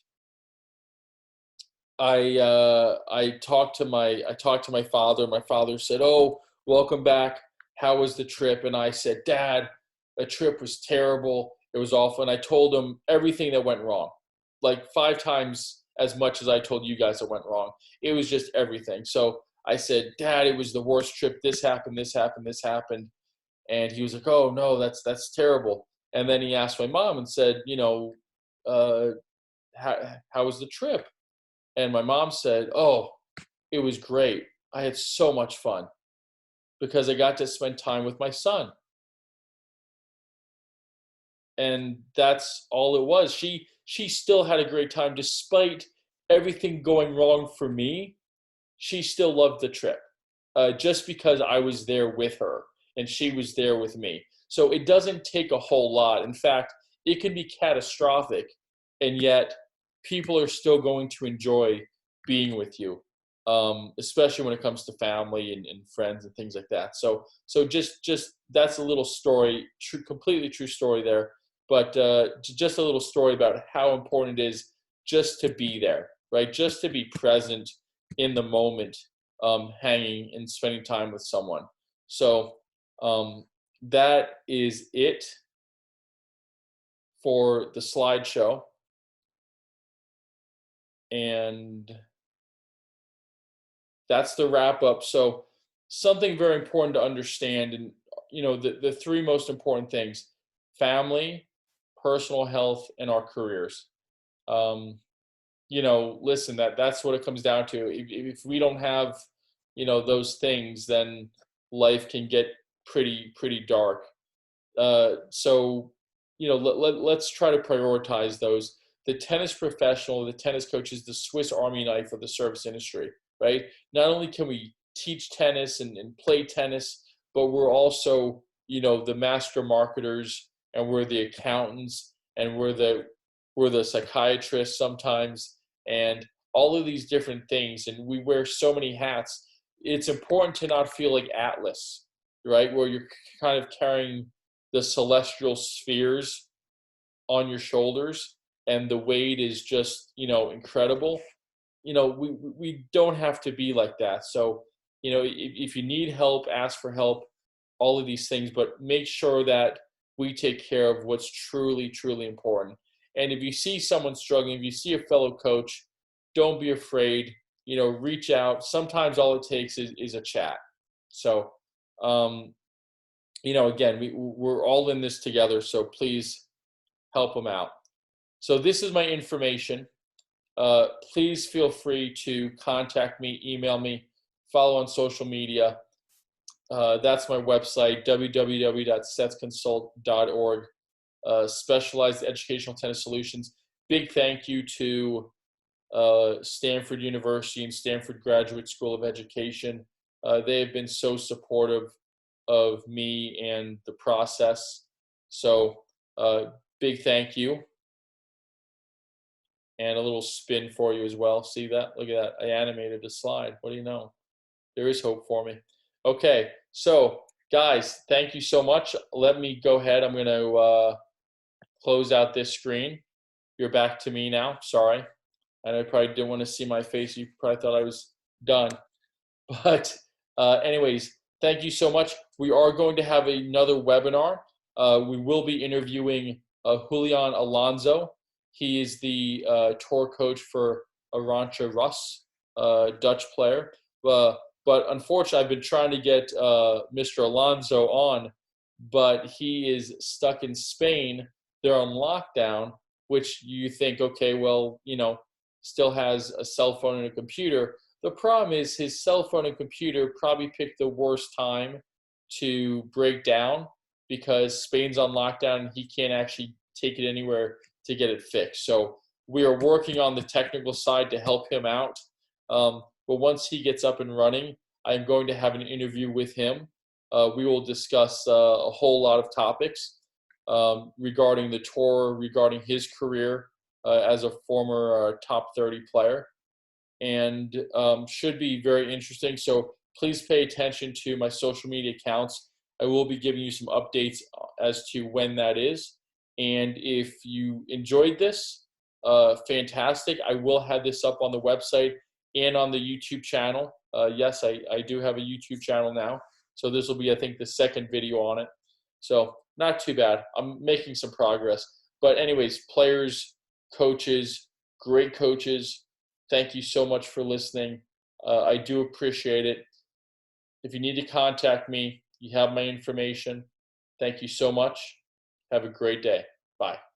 Speaker 1: I talked to my father. My father said, "Oh, welcome back. How was the trip?" And I said, "Dad, the trip was terrible. It was awful." And I told him everything that went wrong, like 5 times as much as I told you guys that went wrong. It was just everything. So I said, "Dad, it was the worst trip. This happened, this happened, this happened." And he was like, "Oh no, that's terrible." And then he asked my mom and said, uh, how was the trip?" And my mom said, "Oh, it was great. I had so much fun because I got to spend time with my son." And that's all it was. She still had a great time despite everything going wrong for me. She still loved the trip, just because I was there with her and she was there with me. So it doesn't take a whole lot. In fact, it can be catastrophic, and yet people are still going to enjoy being with you, especially when it comes to family and friends and things like that. So just that's a little story, completely true story there. But just a little story about how important it is just to be there, right? Just to be present in the moment, hanging and spending time with someone. So that is it for the slideshow. And that's the wrap up. So something very important to understand, and the 3 most important things: family, personal health, and our careers. Um, Listen, that's what it comes down to. If we don't have, those things, then life can get pretty dark. So, let's try to prioritize those. The tennis professional, the tennis coach is the Swiss Army knife of the service industry, right? Not only can we teach tennis and play tennis, but we're also, the master marketers, and we're the accountants, and we're the psychiatrists sometimes, and all of these different things. And we wear so many hats. It's important to not feel like Atlas, right? Where you're kind of carrying the celestial spheres on your shoulders, and the weight is just, incredible. We don't have to be like that. So, if you need help, ask for help, all of these things, but make sure that we take care of what's truly important. And if you see someone struggling, if you see a fellow coach, don't be afraid, reach out. Sometimes all it takes is a chat. So, again, we're all in this together, so please help them out. So this is my information. Please feel free to contact me, email me, follow on social media. That's my website, www.setsconsult.org. Specialized Educational Tennis Solutions. Big thank you to Stanford University and Stanford Graduate School of Education. They have been so supportive of me and the process. So big thank you, and a little spin for you as well. See that? Look at that. I animated a slide. What do you know? There is hope for me. Okay, so guys, thank you so much. Let me go ahead. I'm going to close out this screen. You're back to me now. Sorry. And I probably didn't want to see my face. You probably thought I was done. But anyways, thank you so much. We are going to have another webinar. We will be interviewing Julian Alonso. He is the tour coach for Arantxa Rus, Dutch player. But unfortunately, I've been trying to get Mr. Alonso on, but he is stuck in Spain. They're on lockdown, which you think, okay, well, still has a cell phone and a computer. The problem is his cell phone and computer probably picked the worst time to break down because Spain's on lockdown and he can't actually take it anywhere to get it fixed. So we are working on the technical side to help him out. But once he gets up and running, I'm going to have an interview with him. We will discuss a whole lot of topics regarding the tour, regarding his career as a former top 30 player, and should be very interesting. So please pay attention to my social media accounts. I will be giving you some updates as to when that is. And if you enjoyed this, fantastic. I will have this up on the website and on the YouTube channel. Yes, I do have a YouTube channel now. So this will be, I think, the second video on it. So not too bad. I'm making some progress. But anyways, players, coaches, great coaches, thank you so much for listening. I do appreciate it. If you need to contact me, you have my information. Thank you so much. Have a great day. Bye.